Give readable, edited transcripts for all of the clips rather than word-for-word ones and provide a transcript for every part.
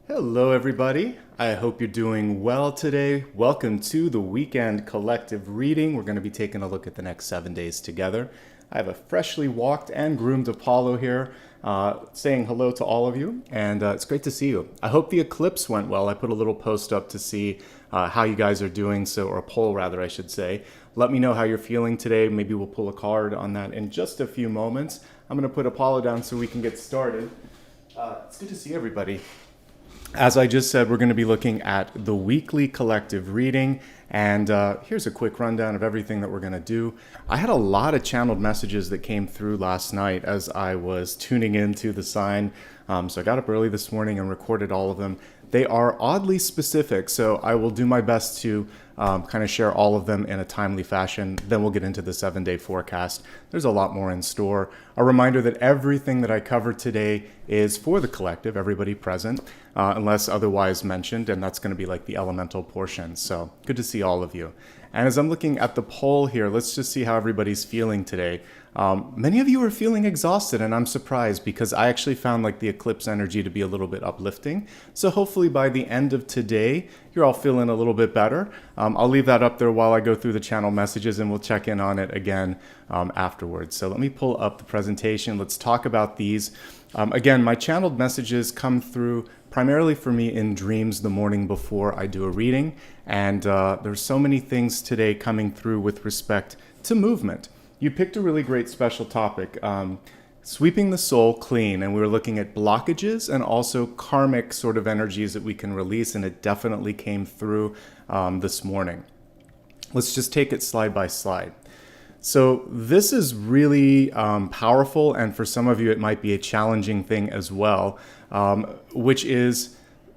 Hello, everybody. I hope you're doing well today. Welcome to the weekend collective reading. We're going to be taking a look at the next 7 days together. I have a freshly walked and groomed Apollo here, saying hello to all of you, and it's great to see you. I hope the eclipse went well. I put a little post up to see how you guys are doing, or a poll rather, I should say. Let me know how you're feeling today. Maybe we'll pull a card on that in just a few moments. I'm going to put Apollo down so we can get started. It's good to see everybody. As I just said, we're going to be looking at the weekly collective reading, and here's a quick rundown of everything that we're going to do. I had a lot of channeled messages that came through last night as I was tuning into the sign, so I got up early this morning and recorded all of them. They are oddly specific, so I will do my best to kind of share all of them in a timely fashion. Then we'll get into the 7-day forecast. There's a lot more in store. A reminder that everything that I cover today is for the collective, everybody present, unless otherwise mentioned, and that's going to be like the elemental portion. So good to see all of you. And as I'm looking at the poll here, let's just see how everybody's feeling today. Many of you are feeling exhausted, and I'm surprised because I actually found like the eclipse energy to be a little bit uplifting. So hopefully by the end of today, you're all feeling a little bit better. I'll leave that up there while I go through the channel messages, and we'll check in on it again afterwards. So let me pull up the presentation. Let's talk about these. Again, my channeled messages come through primarily for me in dreams the morning before I do a reading. And there's so many things today coming through with respect to movement. You picked a really great special topic, sweeping the soul clean. And we were looking at blockages and also karmic sort of energies that we can release. And it definitely came through this morning. Let's just take it slide by slide. So this is really powerful, and for some of you it might be a challenging thing as well, which is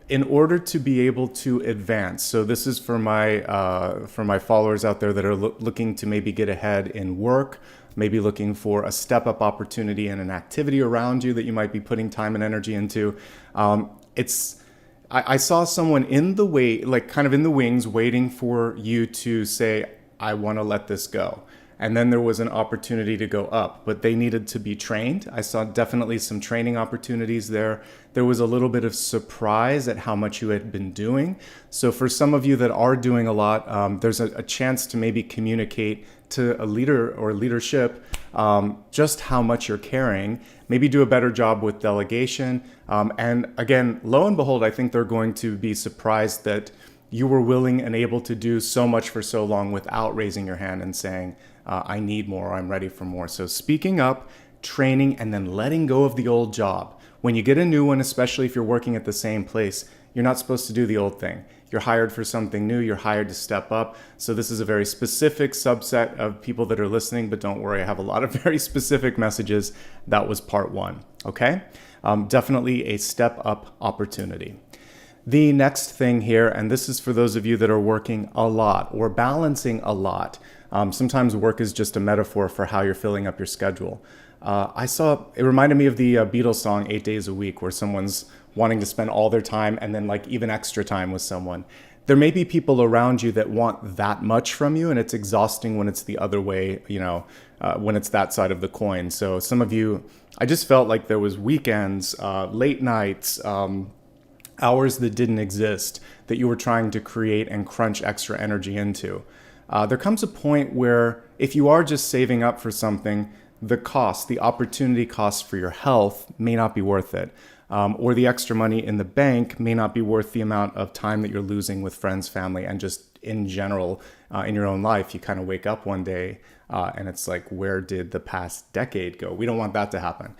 in order to be able to advance. So this is for my followers out there that are looking to maybe get ahead in work, maybe looking for a step-up opportunity in an activity around you that you might be putting time and energy into. I saw someone in the way, like kind of in the wings, waiting for you to say, I want to let this go. And then there was an opportunity to go up, but they needed to be trained. I saw definitely some training opportunities there. There was a little bit of surprise at how much you had been doing. So for some of you that are doing a lot, there's a chance to maybe communicate to a leader or leadership just how much you're carrying. Maybe do a better job with delegation. And again, lo and behold, I think they're going to be surprised that you were willing and able to do so much for so long without raising your hand and saying, I need more, or I'm ready for more. So speaking up, training, and then letting go of the old job. When you get a new one, especially if you're working at the same place, you're not supposed to do the old thing. You're hired for something new. You're hired to step up. So this is a very specific subset of people that are listening, but don't worry, I have a lot of very specific messages. That was part one, okay? Definitely a step up opportunity. The next thing here, and this is for those of you that are working a lot or balancing a lot. Sometimes work is just a metaphor for how you're filling up your schedule. It reminded me of the Beatles song 8 Days a Week, where someone's wanting to spend all their time and then like even extra time with someone. There may be people around you that want that much from you, and it's exhausting when it's the other way, when it's that side of the coin. So some of you, I just felt like there was weekends, late nights, hours that didn't exist that you were trying to create and crunch extra energy into. There comes a point where if you are just saving up for something, the opportunity cost for your health may not be worth it. Or the extra money in the bank may not be worth the amount of time that you're losing with friends, family, and just in general in your own life. You kind of wake up one day and it's like, where did the past decade go? We don't want that to happen.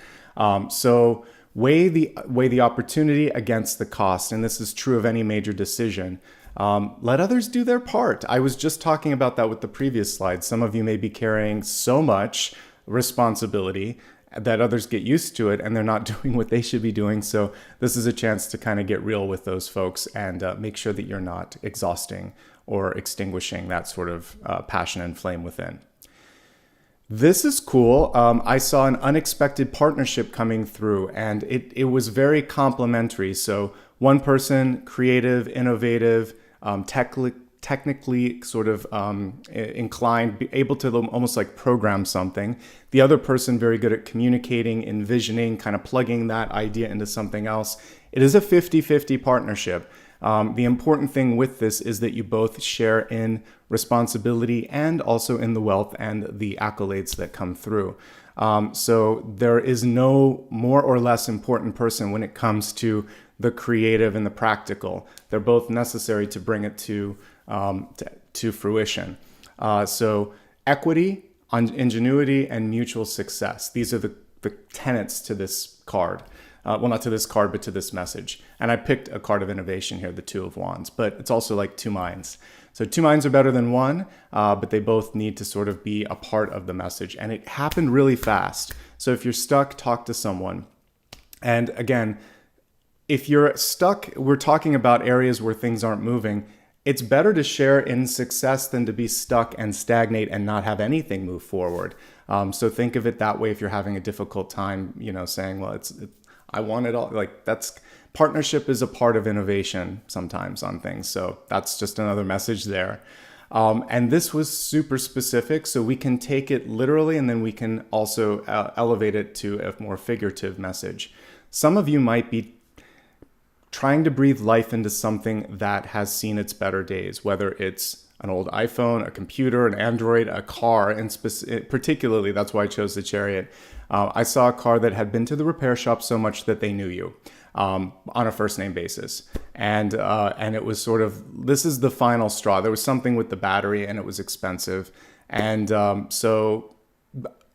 So weigh the opportunity against the cost, and this is true of any major decision. Let others do their part. I was just talking about that with the previous slide. Some of you may be carrying so much responsibility that others get used to it and they're not doing what they should be doing. So this is a chance to kind of get real with those folks and make sure that you're not exhausting or extinguishing that sort of passion and flame within. This is cool. I saw an unexpected partnership coming through, and it was very complimentary. So one person, creative, innovative, technically sort of inclined, be able to almost like program something. The other person very good at communicating, envisioning, kind of plugging that idea into something else. It is a 50-50 partnership. The important thing with this is that you both share in responsibility and also in the wealth and the accolades that come through. So there is no more or less important person when it comes to the creative and the practical. They're both necessary to bring it to fruition. So equity, ingenuity, and mutual success. These are the tenets to this card. Well, not to this card, but to this message. And I picked a card of innovation here, the Two of Wands, but it's also like two minds. So two minds are better than one, but they both need to sort of be a part of the message. And it happened really fast. So if you're stuck, talk to someone. And again, if you're stuck, we're talking about areas where things aren't moving. It's better to share in success than to be stuck and stagnate and not have anything move forward. So think of it that way if you're having a difficult time, saying, well, I want it all. Like partnership is a part of innovation sometimes on things. So that's just another message there. And this was super specific, so we can take it literally, and then we can also elevate it to a more figurative message. Some of you might be trying to breathe life into something that has seen its better days, whether it's an old iPhone, a computer, an Android, a car, and particularly, that's why I chose the Chariot. I saw a car that had been to the repair shop so much that they knew you on a first name basis. And it was sort of, this is the final straw. There was something with the battery and it was expensive. And so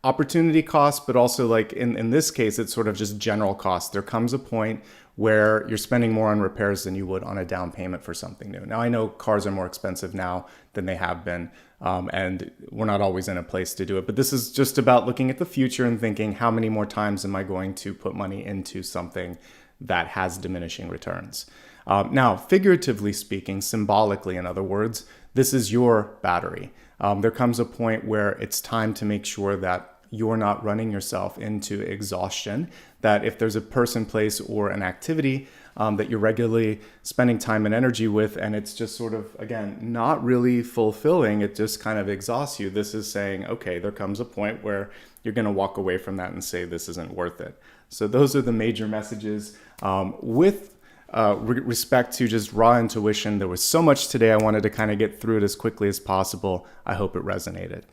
opportunity cost, but also like in this case, it's sort of just general cost. There comes a point where you're spending more on repairs than you would on a down payment for something new. Now, I know cars are more expensive now than they have been, and we're not always in a place to do it. But this is just about looking at the future and thinking, how many more times am I going to put money into something that has diminishing returns? Now, figuratively speaking, symbolically, in other words, this is your battery. There comes a point where it's time to make sure that you're not running yourself into exhaustion, that if there's a person, place, or an activity that you're regularly spending time and energy with, and it's just sort of, again, not really fulfilling, it just kind of exhausts you. This is saying, okay, there comes a point where you're going to walk away from that and say, this isn't worth it. So those are the major messages. With respect to just raw intuition, there was so much today. I wanted to kind of get through it as quickly as possible. I hope it resonated.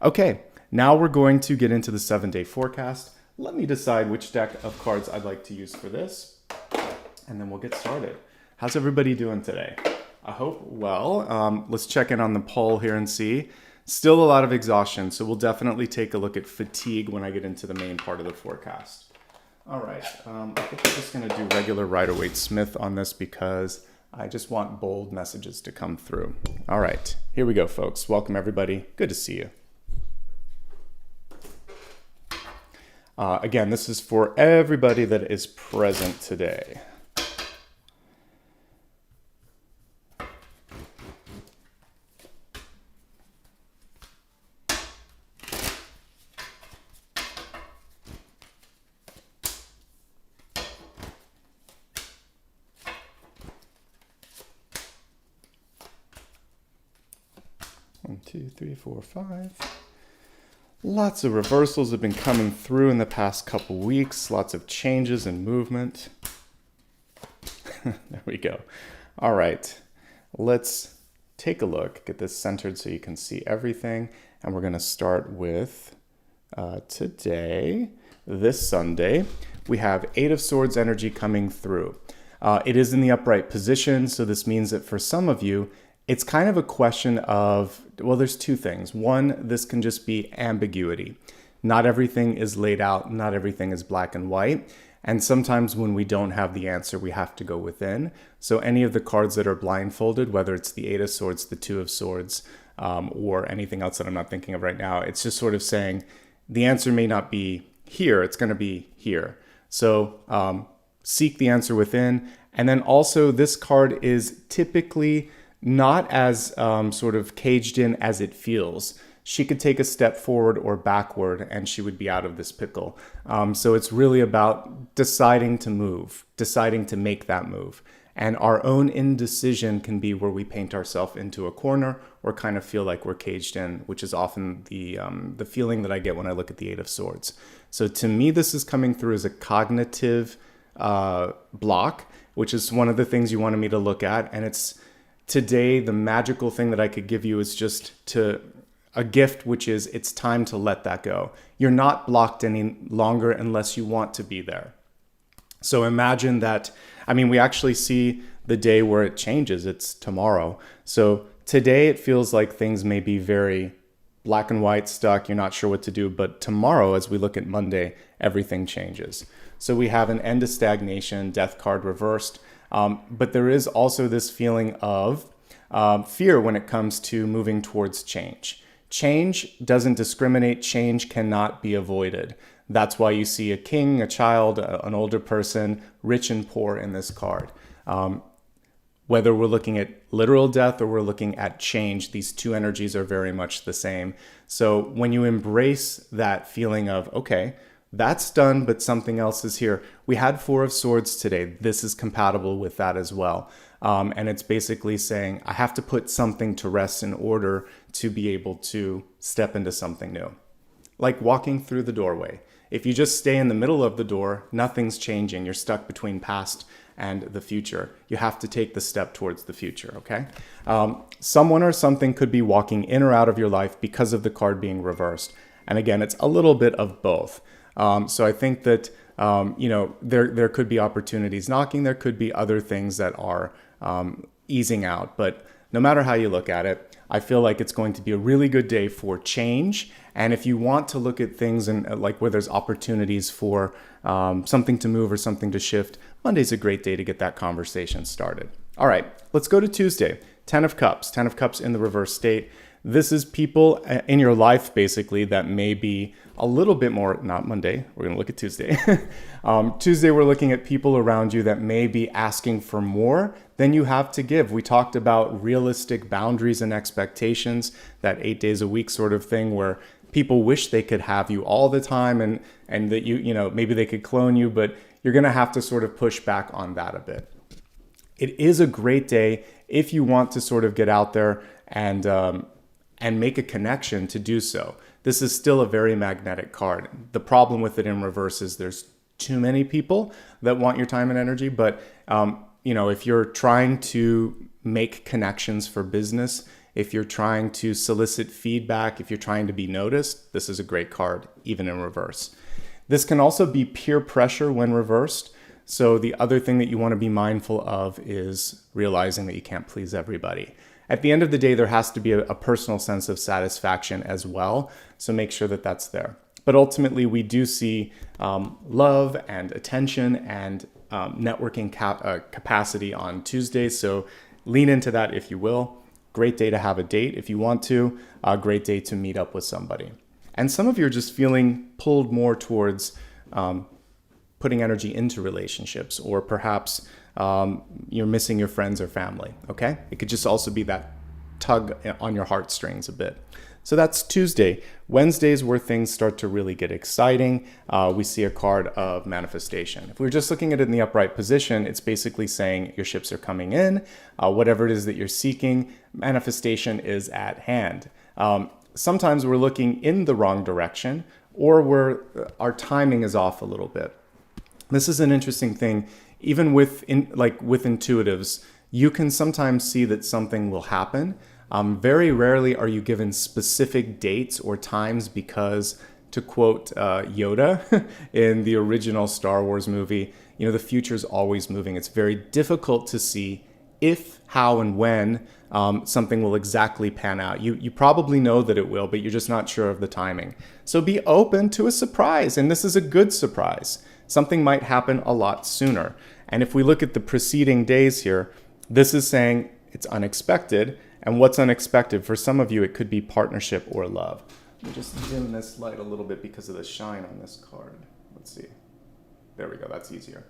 Okay. Now we're going to get into the 7-day forecast. Let me decide which deck of cards I'd like to use for this, and then we'll get started. How's everybody doing today? I hope well. Let's check in on the poll here and see. Still a lot of exhaustion, so we'll definitely take a look at fatigue when I get into the main part of the forecast. All right, I think I'm just going to do regular Rider-Waite-Smith on this because I just want bold messages to come through. All right, here we go, folks. Welcome, everybody. Good to see you. Again, this is for everybody that is present today. One, two, three, four, five. Lots of reversals have been coming through in the past couple weeks. Lots of changes and movement. There we go. All right, let's take a look. Get this centered so you can see everything. And we're going to start with today, this Sunday. We have 8 of Swords energy coming through. It is in the upright position, so this means that for some of you, it's kind of a question of, well, there's two things. One, this can just be ambiguity. Not everything is laid out. Not everything is black and white. And sometimes when we don't have the answer, we have to go within. So any of the cards that are blindfolded, whether it's the 8 of Swords, the 2 of Swords, or anything else that I'm not thinking of right now, it's just sort of saying the answer may not be here. It's going to be here. So seek the answer within. And then also this card is typically not as sort of caged in as it feels. She could take a step forward or backward and she would be out of this pickle. So it's really about deciding to move, deciding to make that move. And our own indecision can be where we paint ourselves into a corner or kind of feel like we're caged in, which is often the feeling that I get when I look at the Eight of Swords. So to me, this is coming through as a cognitive block, which is one of the things you wanted me to look at. And it's today, the magical thing that I could give you is just a gift, which is it's time to let that go. You're not blocked any longer unless you want to be there. So imagine that, I mean, we actually see the day where it changes. It's tomorrow. So today it feels like things may be very black and white, stuck. You're not sure what to do. But tomorrow, as we look at Monday, everything changes. So we have an end of stagnation, death card reversed. But there is also this feeling of fear when it comes to moving towards change. Change doesn't discriminate. Change cannot be avoided. That's why you see a king, a child, an older person, rich and poor in this card. Whether we're looking at literal death or we're looking at change, these two energies are very much the same. So when you embrace that feeling of, okay, that's done, but something else is here. We had Four of Swords today. This is compatible with that as well. And it's basically saying, I have to put something to rest in order to be able to step into something new. Like walking through the doorway. If you just stay in the middle of the door, nothing's changing. You're stuck between past and the future. You have to take the step towards the future, okay? Someone or something could be walking in or out of your life because of the card being reversed. And again, it's a little bit of both. So I think that, there could be opportunities knocking. There could be other things that are easing out. But no matter how you look at it, I feel like it's going to be a really good day for change. And if you want to look at things and like where there's opportunities for something to move or something to shift, Monday's a great day to get that conversation started. All right, let's go to Tuesday. 10 of Cups. 10 of Cups in the reverse state. This is people in your life, basically, that may be a little bit more, not Monday, we're going to look at Tuesday. Tuesday, we're looking at people around you that may be asking for more than you have to give. We talked about realistic boundaries and expectations, that 8 days a week sort of thing where people wish they could have you all the time and that maybe they could clone you, but you're going to have to sort of push back on that a bit. It is a great day if you want to sort of get out there and make a connection to do so. This is still a very magnetic card. The problem with it in reverse is there's too many people that want your time and energy. But, if you're trying to make connections for business, if you're trying to solicit feedback, if you're trying to be noticed, this is a great card, even in reverse. This can also be peer pressure when reversed. So the other thing that you want to be mindful of is realizing that you can't please everybody. At the end of the day, there has to be a personal sense of satisfaction as well. So make sure that that's there. But ultimately, we do see love and attention and networking capacity on Tuesday. So lean into that if you will. Great day to have a date if you want to. A great day to meet up with somebody. And some of you are just feeling pulled more towards putting energy into relationships, or perhaps you're missing your friends or family, okay? It could just also be that tug on your heartstrings a bit. So that's Tuesday. Wednesday is where things start to really get exciting. We see a card of manifestation. If we're just looking at it in the upright position, it's basically saying your ships are coming in. Whatever it is that you're seeking, manifestation is at hand. Sometimes we're looking in the wrong direction, or our timing is off a little bit. This is an interesting thing. Even with intuitives, you can sometimes see that something will happen. Very rarely are you given specific dates or times because, to quote Yoda in the original Star Wars movie, the future is always moving. It's very difficult to see if, how, and when something will exactly pan out. You probably know that it will, but you're just not sure of the timing. So be open to a surprise, and this is a good surprise. Something might happen a lot sooner. And if we look at the preceding days here, this is saying it's unexpected. And what's unexpected? For some of you, it could be partnership or love. Let me just dim this light a little bit because of the shine on this card. Let's see. There we go. That's easier.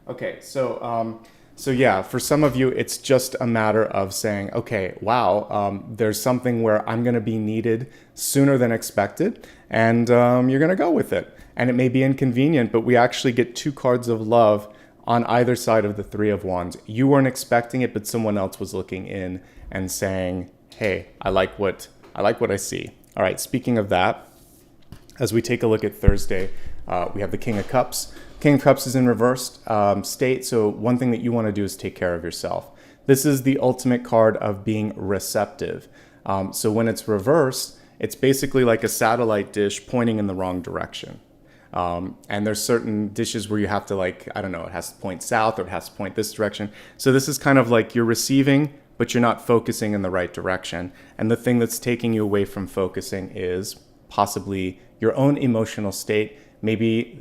Okay, so yeah, for some of you, it's just a matter of saying, okay, wow, there's something where I'm going to be needed sooner than expected, and you're going to go with it. And it may be inconvenient, but we actually get two cards of love on either side of the Three of Wands. You weren't expecting it, but someone else was looking in and saying, hey, I like what I see. All right, speaking of that, as we take a look at Thursday, we have the King of Cups. King of Cups is in reversed state, so one thing that you want to do is take care of yourself. This is the ultimate card of being receptive. So when it's reversed, it's basically like a satellite dish pointing in the wrong direction. And there's certain dishes where you have to, like, I don't know, it has to point south or it has to point this direction. So this is kind of like you're receiving, but you're not focusing in the right direction. And the thing that's taking you away from focusing is possibly your own emotional state. Maybe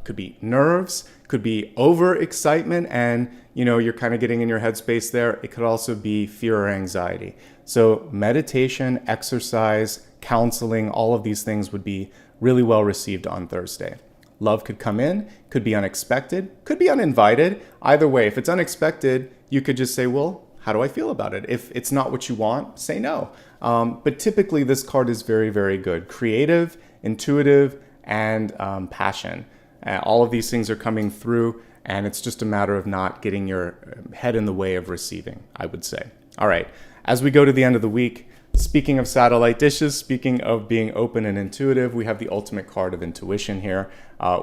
could be nerves, could be overexcitement, and you're kind of getting in your headspace there. It could also be fear or anxiety. So meditation, exercise, counseling, all of these things would be really well received on Thursday. Love could come in, could be unexpected, could be uninvited. Either way, if it's unexpected, you could just say, well, how do I feel about it? If it's not what you want, say no. But typically this card is very, very good. Creative, intuitive, and passion. All of these things are coming through, and it's just a matter of not getting your head in the way of receiving, I would say. All right, as we go to the end of the week, speaking of satellite dishes, speaking of being open and intuitive, we have the ultimate card of intuition here,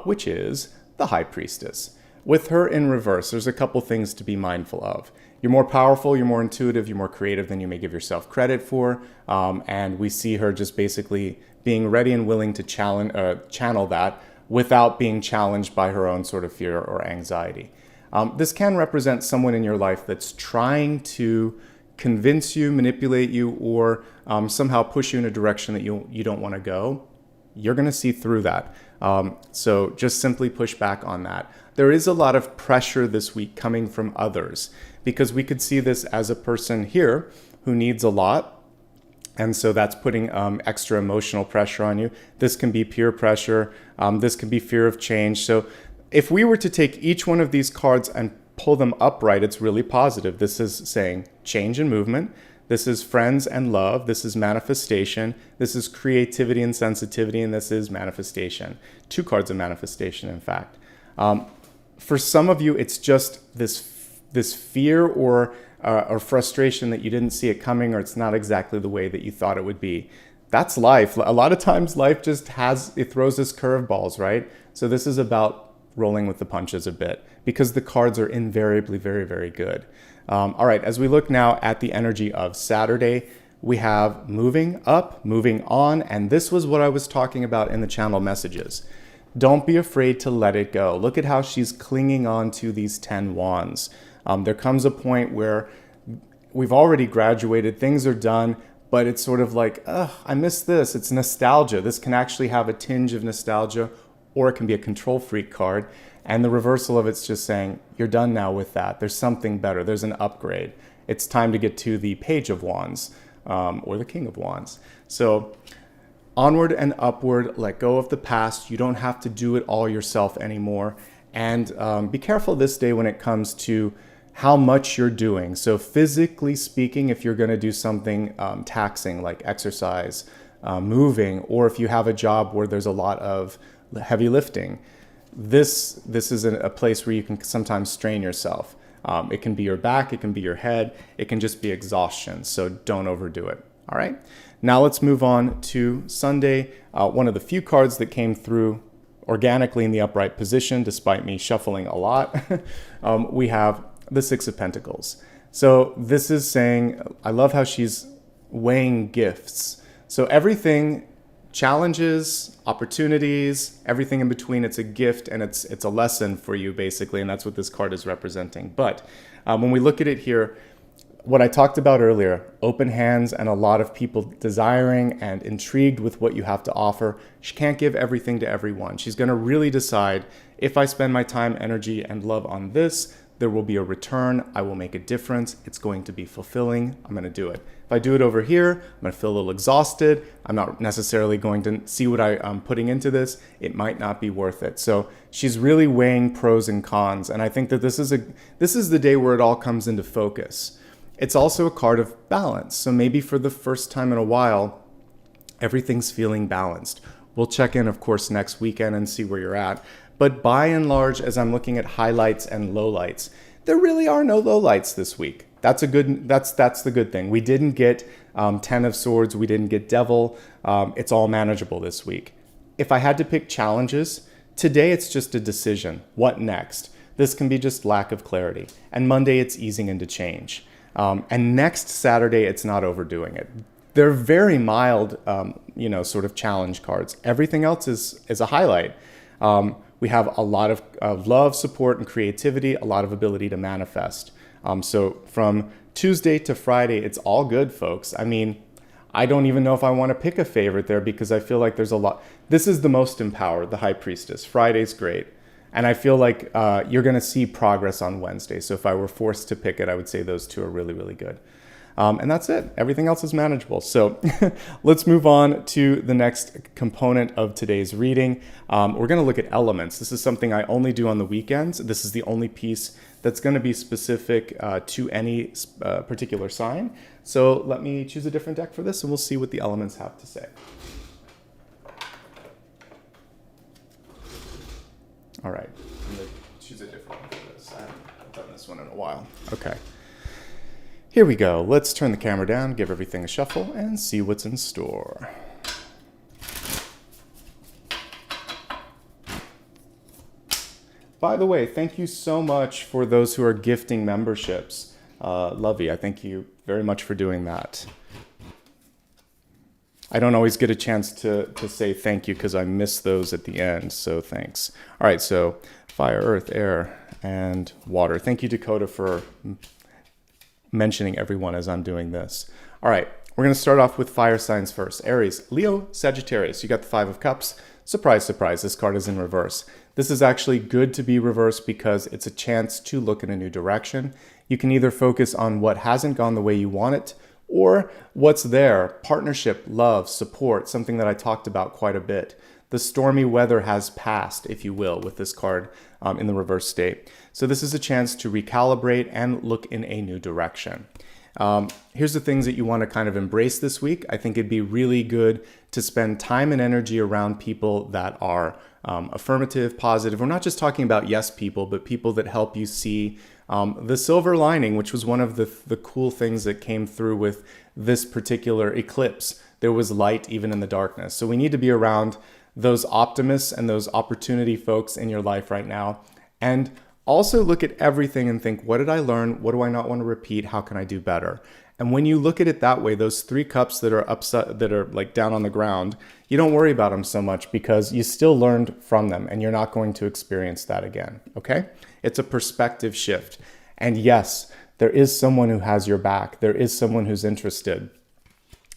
which is the High Priestess. With her in reverse, there's a couple things to be mindful of. You're more powerful, you're more intuitive, you're more creative than you may give yourself credit for. And we see her just basically being ready and willing to channel that without being challenged by her own sort of fear or anxiety. This can represent someone in your life that's trying to convince you, manipulate you, or somehow push you in a direction that you don't want to go. You're going to see through that. So just simply push back on that. There is a lot of pressure this week coming from others, because we could see this as a person here who needs a lot. And so that's putting extra emotional pressure on you. This can be peer pressure. This can be fear of change. So if we were to take each one of these cards and pull them upright, it's really positive. This is saying change and movement. This is friends and love. This is manifestation. This is creativity and sensitivity. And this is manifestation. 2 cards of manifestation, in fact. For some of you, it's just this fear or frustration that you didn't see it coming, or it's not exactly the way that you thought it would be. That's life. A lot of times life just throws us curveballs, right? So this is about rolling with the punches a bit, because the cards are invariably very, very good. All right, as we look now at the energy of Saturday, we have moving up, moving on, and this was what I was talking about in the channel messages. Don't be afraid to let it go. Look at how she's clinging on to these 10 wands. There comes a point where we've already graduated, things are done, but it's sort of like, I miss this. It's nostalgia. This can actually have a tinge of nostalgia, or it can be a control freak card. And the reversal of it's just saying, you're done now with that. There's something better. There's an upgrade. It's time to get to the Page of Wands, or the King of Wands. So onward and upward, let go of the past. You don't have to do it all yourself anymore. And be careful this day when it comes to how much you're doing. So physically speaking, if you're going to do something taxing like exercise, moving, or if you have a job where there's a lot of heavy lifting, this is a place where you can sometimes strain yourself. It can be your back, it can be your head, it can just be exhaustion. So don't overdo it. All right. Now let's move on to Sunday. One of the few cards that came through organically in the upright position, despite me shuffling a lot, we have the Six of Pentacles. So this is saying, I love how she's weighing gifts. So everything, challenges, opportunities, everything in between, it's a gift and it's a lesson for you basically, and that's what this card is representing. But when we look at it here, what I talked about earlier, open hands and a lot of people desiring and intrigued with what you have to offer. She can't give everything to everyone. She's going to really decide, if I spend my time, energy, and love on this, there will be a return. I will make a difference. It's going to be fulfilling. I'm going to do it. If I do it over here, I'm going to feel a little exhausted. I'm not necessarily going to see what I'm putting into this. It might not be worth it. So she's really weighing pros and cons. And I think that this is the day where it all comes into focus. It's also a card of balance. So maybe for the first time in a while, everything's feeling balanced. We'll check in, of course, next weekend and see where you're at. But by and large, as I'm looking at highlights and lowlights, there really are no lowlights this week. That's the good thing. We didn't get 10 of Swords. We didn't get Devil. It's all manageable this week. If I had to pick challenges, today it's just a decision. What next? This can be just lack of clarity. And Monday, it's easing into change. And next Saturday, it's not overdoing it. They're very mild, sort of challenge cards. Everything else is a highlight. We have a lot of love, support, and creativity, a lot of ability to manifest. So from Tuesday to Friday, it's all good, folks. I mean, I don't even know if I want to pick a favorite there because I feel like there's a lot. This is the most empowered, the High Priestess. Friday's great. And I feel like you're going to see progress on Wednesday. So if I were forced to pick it, I would say those two are really, really good. And that's it. Everything else is manageable. So let's move on to the next component of today's reading. We're going to look at elements. This is something I only do on the weekends. This is the only piece that's going to be specific to any particular sign. So let me choose a different deck for this and we'll see what the elements have to say. All right. I'm going to choose a different one for this. I haven't done this one in a while. Okay. Here we go. Let's turn the camera down, give everything a shuffle, and see what's in store. By the way, thank you so much for those who are gifting memberships. Lovey, I thank you very much for doing that. I don't always get a chance to say thank you because I miss those at the end, so thanks. All right, so fire, earth, air, and water. Thank you, Dakota, for mentioning everyone as I'm doing this. All right, we're going to start off with fire signs first. Aries, Leo, Sagittarius. You got the Five of Cups. Surprise, surprise, this card is in reverse. This is actually good to be reversed because it's a chance to look in a new direction. You can either focus on what hasn't gone the way you want it or what's there, partnership, love, support, something that I talked about quite a bit. The stormy weather has passed, if you will, with this card in the reverse state. So this is a chance to recalibrate and look in a new direction. Here's the things that you want to kind of embrace this week. I think it'd be really good to spend time and energy around people that are affirmative, positive. We're not just talking about yes people, but people that help you see the silver lining, which was one of the cool things that came through with this particular eclipse. There was light even in the darkness. So we need to be around those optimists and those opportunity folks in your life right now. And also look at everything and think, what did I learn? What do I not want to repeat? How can I do better? And when you look at it that way, those three cups that are upside, that are like down on the ground, you don't worry about them so much because you still learned from them and you're not going to experience that again. Okay? It's a perspective shift. And yes, there is someone who has your back. There is someone who's interested.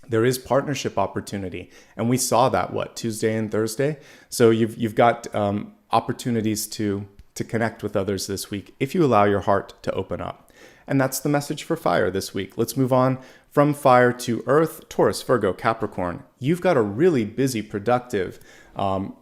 There is partnership opportunity. And we saw that, Tuesday and Thursday? So you've got opportunities to connect with others this week if you allow your heart to open up. And that's the message for fire this week. Let's move on from fire to earth. Taurus, Virgo, Capricorn. You've got a really busy, productive,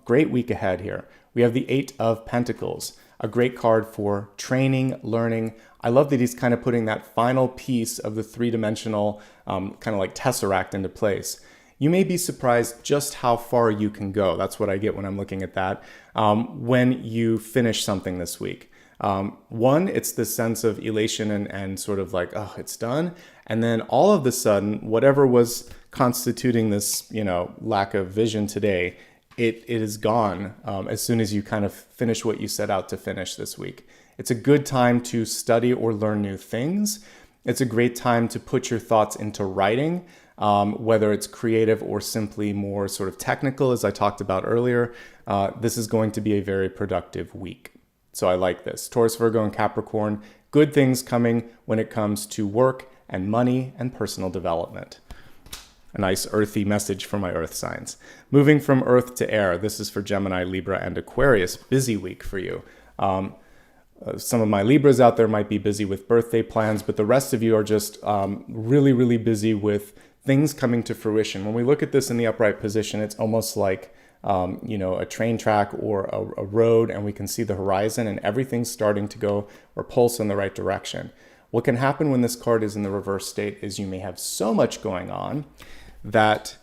great week ahead here. We have the Eight of Pentacles, a great card for training, learning. I love that he's kind of putting that final piece of the three-dimensional kind of like tesseract into place. You may be surprised just how far you can go. That's what I get when I'm looking at that. When you finish something this week. One, it's this sense of elation and sort of like, oh, it's done. And then all of a sudden, whatever was constituting this, lack of vision today, it is gone as soon as you kind of finish what you set out to finish this week. It's a good time to study or learn new things. It's a great time to put your thoughts into writing. Whether it's creative or simply more sort of technical, as I talked about earlier, this is going to be a very productive week. So I like this. Taurus, Virgo, and Capricorn, good things coming when it comes to work and money and personal development. A nice earthy message for my earth signs. Moving from earth to air, this is for Gemini, Libra, and Aquarius. Busy week for you. Some of my Libras out there might be busy with birthday plans, but the rest of you are just really, really busy with things coming to fruition. When we look at this in the upright position, it's almost like, a train track or a road, and we can see the horizon and everything's starting to go or pulse in the right direction. What can happen when this card is in the reverse state is you may have so much going on that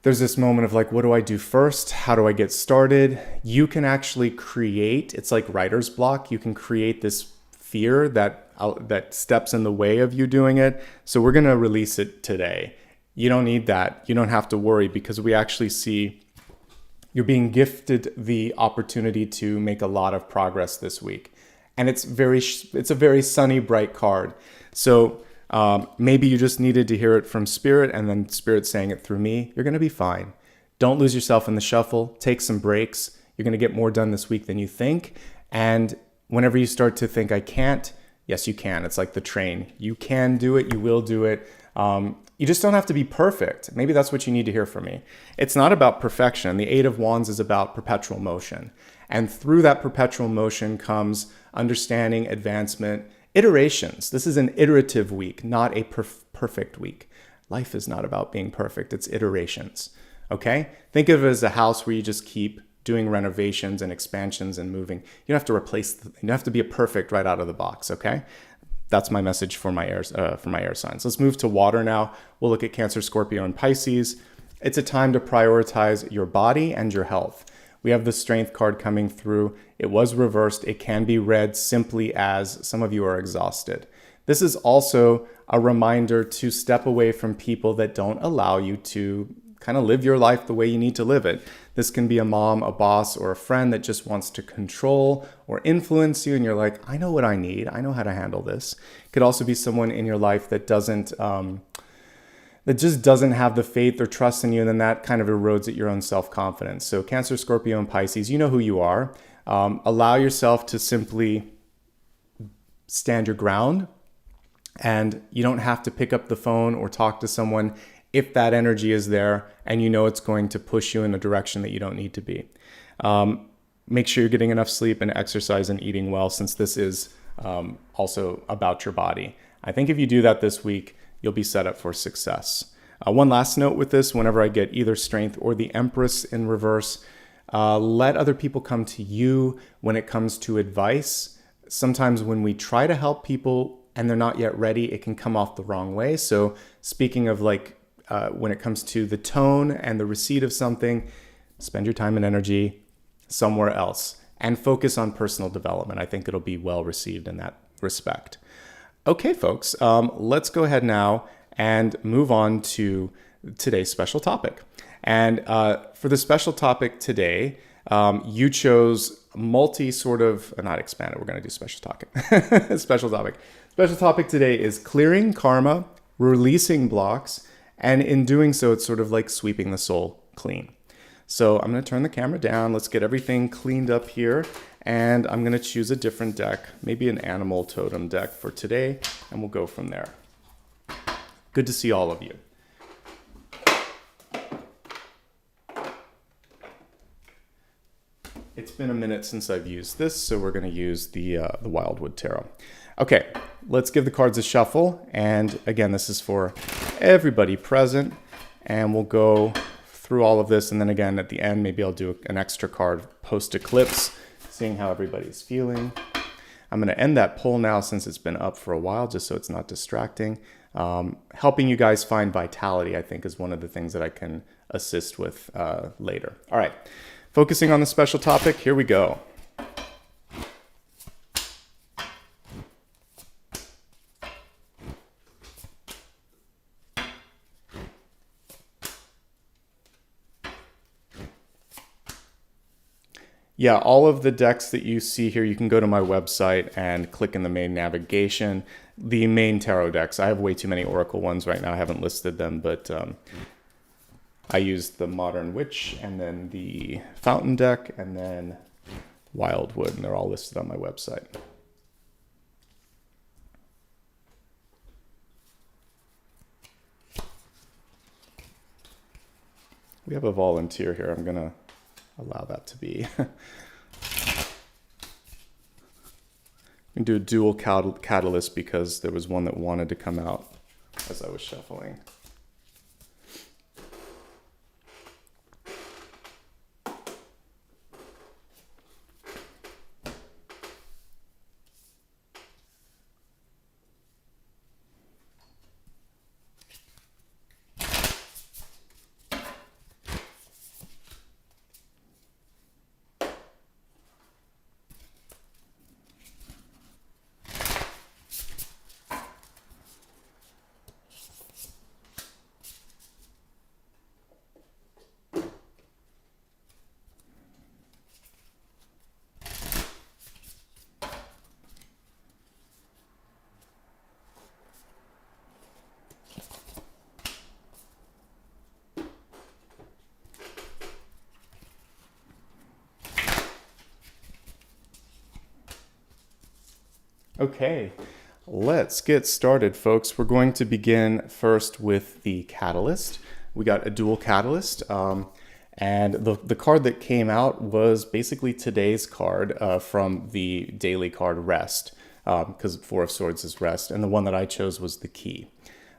there's this moment of like, what do I do first? How do I get started? You can actually create, it's like writer's block. You can create this fear that steps in the way of you doing it. So we're going to release it today. You don't need that. You don't have to worry, because we actually see you're being gifted the opportunity to make a lot of progress this week. And it's a very sunny, bright card. So maybe you just needed to hear it from Spirit, and then Spirit saying it through me. You're going to be fine. Don't lose yourself in the shuffle. Take some breaks. You're going to get more done this week than you think. And whenever you start to think, I can't, yes, you can. It's like the train. You can do it. You will do it. You just don't have to be perfect. Maybe that's what you need to hear from me. It's not about perfection. The Eight of Wands is about perpetual motion. And through that perpetual motion comes understanding, advancement, iterations. This is an iterative week, not a perfect week. Life is not about being perfect. It's iterations. Okay? Think of it as a house where you just keep doing renovations and expansions and moving. You don't have to you don't have to be a perfect right out of the box. Okay? That's my message for my air signs. Let's move to water now. We'll look at Cancer, Scorpio, and Pisces. It's a time to prioritize your body and your health. We have the Strength card coming through. It was reversed. It can be read simply as some of you are exhausted. This is also a reminder to step away from people that don't allow you to kind of live your life the way you need to live it. This can be a mom, a boss, or a friend that just wants to control or influence you, and you're like, I know what I need. I know how to handle this. It could also be someone in your life that just doesn't have the faith or trust in you, and then that kind of erodes at your own self-confidence. So Cancer, Scorpio, and Pisces, you know who you are. Allow yourself to simply stand your ground, and you don't have to pick up the phone or talk to someone if that energy is there and you know it's going to push you in a direction that you don't need to be. Make sure you're getting enough sleep and exercise and eating well, since this is also about your body. I think if you do that this week, you'll be set up for success. One last note with this: whenever I get either Strength or the Empress in reverse, let other people come to you when it comes to advice. Sometimes when we try to help people and they're not yet ready, it can come off the wrong way. So speaking of when it comes to the tone and the receipt of something, spend your time and energy somewhere else and focus on personal development. I think it'll be well received in that respect. Okay, folks, let's go ahead now and move on to today's special topic. And for the special topic today, you chose not expanded, we're going to do special topic. Special topic. Special topic today is clearing karma, releasing blocks, and in doing so, it's sort of like sweeping the soul clean. So I'm going to turn the camera down. Let's get everything cleaned up here. And I'm going to choose a different deck, maybe an animal totem deck for today, and we'll go from there. Good to see all of you. It's been a minute since I've used this, so we're going to use the Wildwood Tarot. Okay, let's give the cards a shuffle. And again, this is for everybody present. And we'll go through all of this. And then again, at the end, maybe I'll do an extra card post-eclipse, seeing how everybody's feeling. I'm going to end that poll now since it's been up for a while, just so it's not distracting. Helping you guys find vitality, I think, is one of the things that I can assist with later. All right, focusing on the special topic, here we go. Yeah, all of the decks that you see here, you can go to my website and click in the main navigation. The main tarot decks. I have way too many Oracle ones right now. I haven't listed them, but I used the Modern Witch and then the Fountain deck and then Wildwood, and they're all listed on my website. We have a volunteer here. I'm going to allow that to be. We can do a dual catalyst because there was one that wanted to come out as I was shuffling. Okay, let's get started, folks. We're going to begin first with the catalyst. We got a dual catalyst, and the card that came out was basically today's card from the daily card Rest, because Four of Swords is Rest, and the one that I chose was the Key.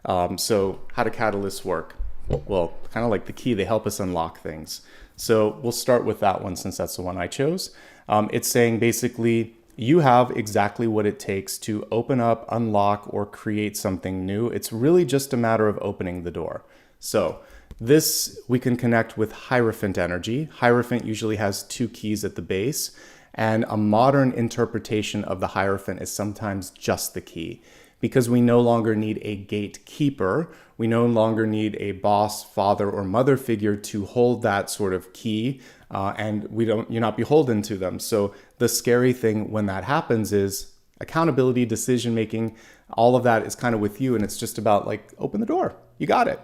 So how do catalysts work? Well, kind of like the key, they help us unlock things. So we'll start with that one since that's the one I chose. It's saying basically, you have exactly what it takes to open up, unlock, or create something new. It's really just a matter of opening the door. So this we can connect with Hierophant energy. Hierophant usually has two keys at the base, and a modern interpretation of the Hierophant is sometimes just the key, because we no longer need a gatekeeper. We no longer need a boss, father, or mother figure to hold that sort of key, and you're not beholden to them. So the scary thing when that happens is accountability, decision making, all of that is kind of with you, and it's just about like, open the door. You got it.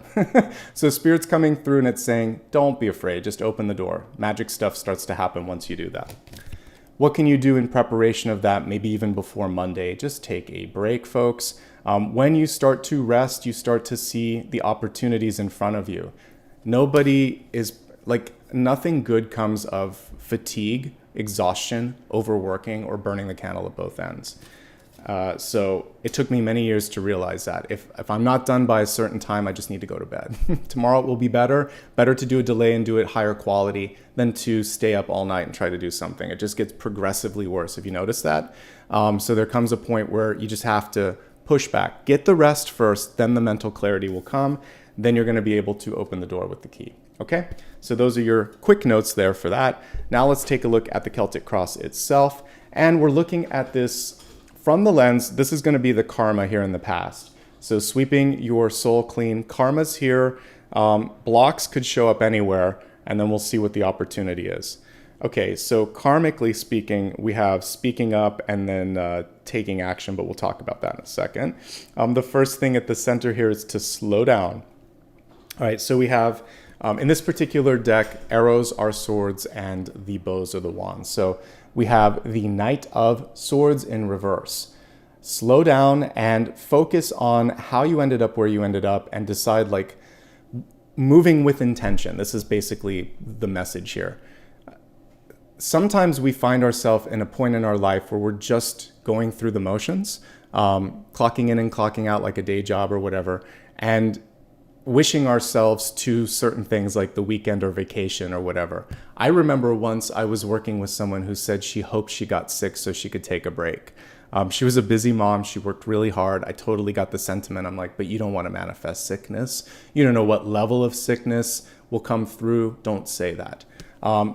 So Spirit's coming through and it's saying, don't be afraid, just open the door. Magic stuff starts to happen once you do that. What can you do in preparation of that, maybe even before Monday? Just take a break, folks. When you start to rest, you start to see the opportunities in front of you. Nothing good comes of fatigue, exhaustion, overworking, or burning the candle at both ends. So it took me many years to realize that. If I'm not done by a certain time, I just need to go to bed. Tomorrow it will be better. Better to do a delay and do it higher quality than to stay up all night and try to do something. It just gets progressively worse. Have you noticed that? So there comes a point where you just have to push back. Get the rest first, then the mental clarity will come. Then you're going to be able to open the door with the key. Okay? So those are your quick notes there for that. Now let's take a look at the Celtic Cross itself. And we're looking at this from the lens. This is going to be the karma here in the past. So sweeping your soul clean. Karma's here. Blocks could show up anywhere, and then we'll see what the opportunity is. Okay, so karmically speaking, we have speaking up and then taking action, but we'll talk about that in a second. The first thing at the center here is to slow down. All right, so we have, in this particular deck, arrows are swords and the bows are the wands. So we have the Knight of Swords in reverse. Slow down and focus on how you ended up where you ended up and decide, like, moving with intention. This is basically the message here. Sometimes we find ourselves in a point in our life where we're just going through the motions, clocking in and clocking out like a day job or whatever, and wishing ourselves to certain things like the weekend or vacation or whatever. I remember once I was working with someone who said she hoped she got sick so she could take a break. She was a busy mom. She worked really hard. I totally got the sentiment. I'm like, but you don't want to manifest sickness. You don't know what level of sickness will come through. Don't say that.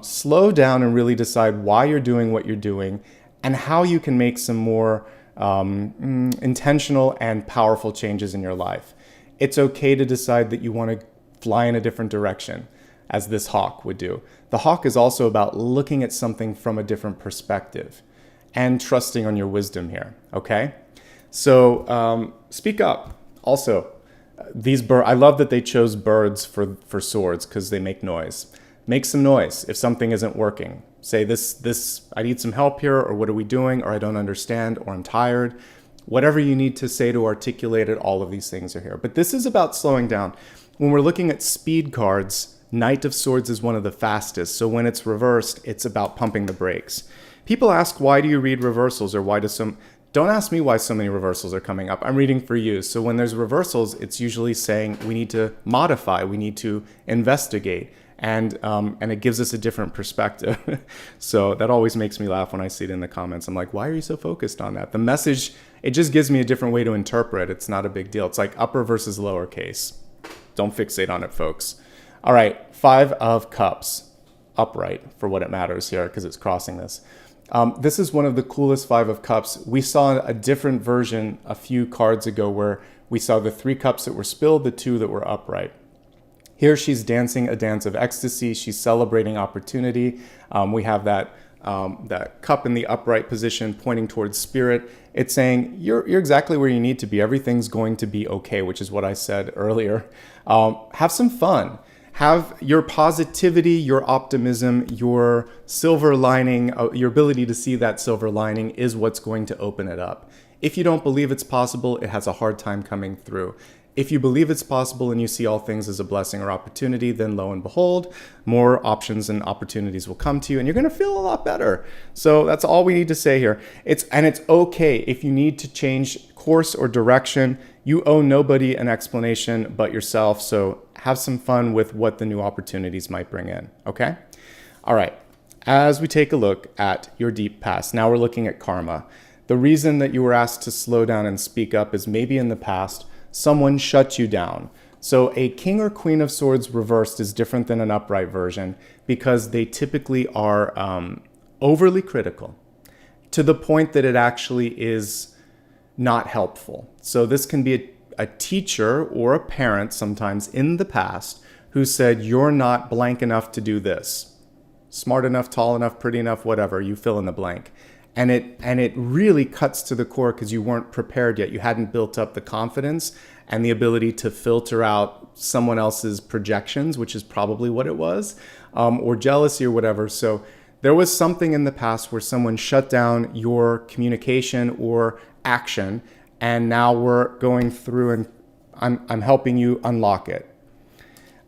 Slow down and really decide why you're doing what you're doing and how you can make some more intentional and powerful changes in your life. It's okay to decide that you want to fly in a different direction, as this hawk would do. The hawk is also about looking at something from a different perspective and trusting on your wisdom here, okay? So speak up. Also, I love that they chose birds for swords because they make noise. Make some noise if something isn't working. Say this, I need some help here, or what are we doing, or I don't understand, or I'm tired. Whatever you need to say to articulate it, all of these things are here. But this is about slowing down. When we're looking at speed cards, Knight of Swords is one of the fastest. So when it's reversed, it's about pumping the brakes. People ask, why do you read reversals, or why do some... Don't ask me why so many reversals are coming up. I'm reading for you. So when there's reversals, it's usually saying we need to modify, we need to investigate. And it gives us a different perspective. So that always makes me laugh when I see it in the comments. I'm like, why are you so focused on that? The message, it just gives me a different way to interpret. It's not a big deal. It's like upper versus lowercase. Don't fixate on it, folks. All right, 5 of Cups. Upright for what it matters here because it's crossing this. This is one of the coolest 5 of Cups. We saw a different version a few cards ago where we saw the 3 cups that were spilled, the 2 that were upright. Here she's dancing a dance of ecstasy. She's celebrating opportunity. We have that cup in the upright position pointing towards spirit. It's saying you're exactly where you need to be. Everything's going to be okay, which is what I said earlier. Have some fun. have your positivity, your optimism, your silver lining, your ability to see that silver lining is what's going to open it up. If you don't believe it's possible, it has a hard time coming through. If you believe it's possible and you see all things as a blessing or opportunity, then lo and behold, more options and opportunities will come to you and you're going to feel a lot better. So that's all we need to say here. It's okay if you need to change course or direction. You owe nobody an explanation but yourself. So have some fun with what the new opportunities might bring in. Okay? All right. As we take a look at your deep past, now we're looking at karma. The reason that you were asked to slow down and speak up is maybe in the past, someone shut you down. So a King or Queen of Swords reversed is different than an upright version because they typically are overly critical to the point that it actually is not helpful. So this can be a teacher or a parent sometimes in the past who said, you're not blank enough to do this. Smart enough, tall enough, pretty enough, whatever, you fill in the blank. And it really cuts to the core because you weren't prepared yet. You hadn't built up the confidence and the ability to filter out someone else's projections, which is probably what it was, or jealousy or whatever. So there was something in the past where someone shut down your communication or action, and now we're going through and I'm helping you unlock it.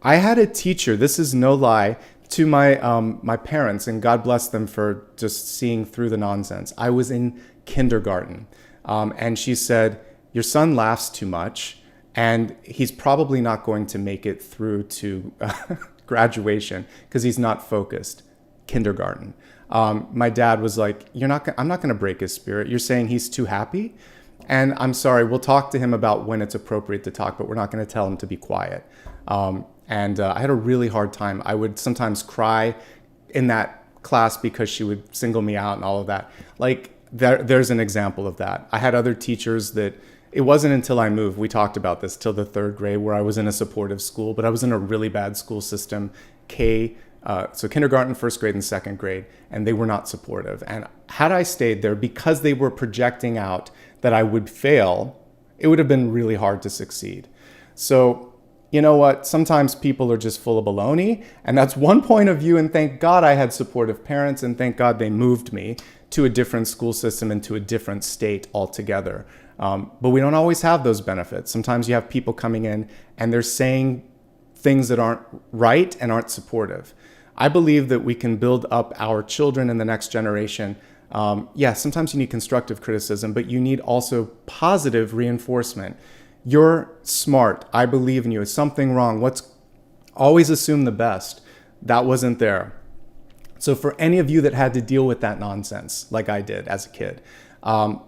I had a teacher, this is no lie, to my parents, and God bless them for just seeing through the nonsense. I was in kindergarten, and she said, your son laughs too much, and he's probably not going to make it through to graduation because he's not focused. Kindergarten. My dad was like, I'm not going to break his spirit. You're saying he's too happy? And I'm sorry, we'll talk to him about when it's appropriate to talk, but we're not going to tell him to be quiet. And I had a really hard time. I would sometimes cry in that class because she would single me out and all of that. Like there's an example of that. I had other teachers that it wasn't until I moved, we talked about this, till the third grade where I was in a supportive school, but I was in a really bad school system, so kindergarten, first grade, and second grade, and they were not supportive. And had I stayed there, because they were projecting out that I would fail, it would have been really hard to succeed. So you know what? Sometimes people are just full of baloney, and that's one point of view, and thank God I had supportive parents, and thank God they moved me to a different school system and to a different state altogether. But we don't always have those benefits. Sometimes you have people coming in and they're saying things that aren't right and aren't supportive. I believe that we can build up our children in the next generation. Sometimes you need constructive criticism, but you need also positive reinforcement. You're smart. I believe in you. Is something wrong? Always assume the best. That wasn't there. So for any of you that had to deal with that nonsense, like I did as a kid,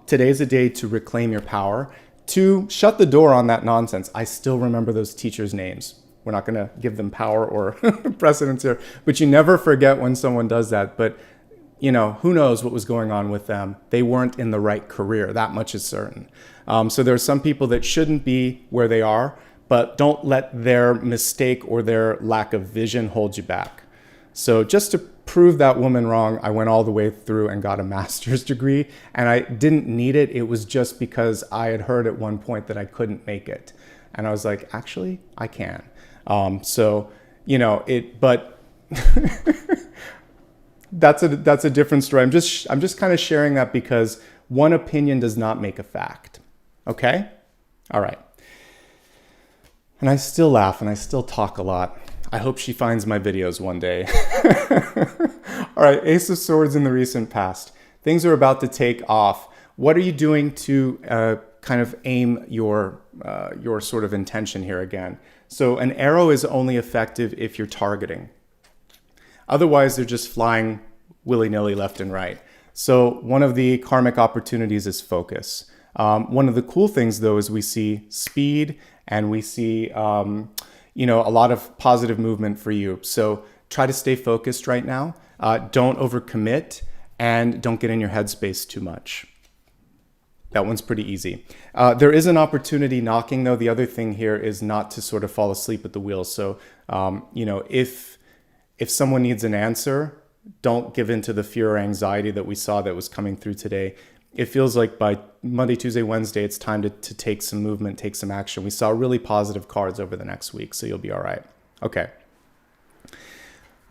today's a day to reclaim your power, to shut the door on that nonsense. I still remember those teachers' names. We're not going to give them power or precedence here, but you never forget when someone does that. But who knows what was going on with them? They weren't in the right career. That much is certain. So there are some people that shouldn't be where they are, but don't let their mistake or their lack of vision hold you back. So just to prove that woman wrong, I went all the way through and got a master's degree, and I didn't need it. It was just because I had heard at one point that I couldn't make it. And I was like, actually, I can. But that's a different story. I'm just kind of sharing that because one opinion does not make a fact. Okay? All right. And I still laugh and I still talk a lot. I hope she finds my videos one day. All right, Ace of Swords in the recent past. Things are about to take off. What are you doing to kind of aim your sort of intention here again? So an arrow is only effective if you're targeting. Otherwise, they're just flying willy-nilly left and right. So one of the karmic opportunities is focus. One of the cool things, though, is we see speed and we see a lot of positive movement for you. So try to stay focused right now. Don't overcommit and don't get in your headspace too much. That one's pretty easy. There is an opportunity knocking, though. The other thing here is not to sort of fall asleep at the wheel. So, if someone needs an answer, don't give in to the fear or anxiety that we saw that was coming through today. It feels like by Monday, Tuesday, Wednesday, it's time to take some movement, take some action. We saw really positive cards over the next week, so you'll be all right. Okay.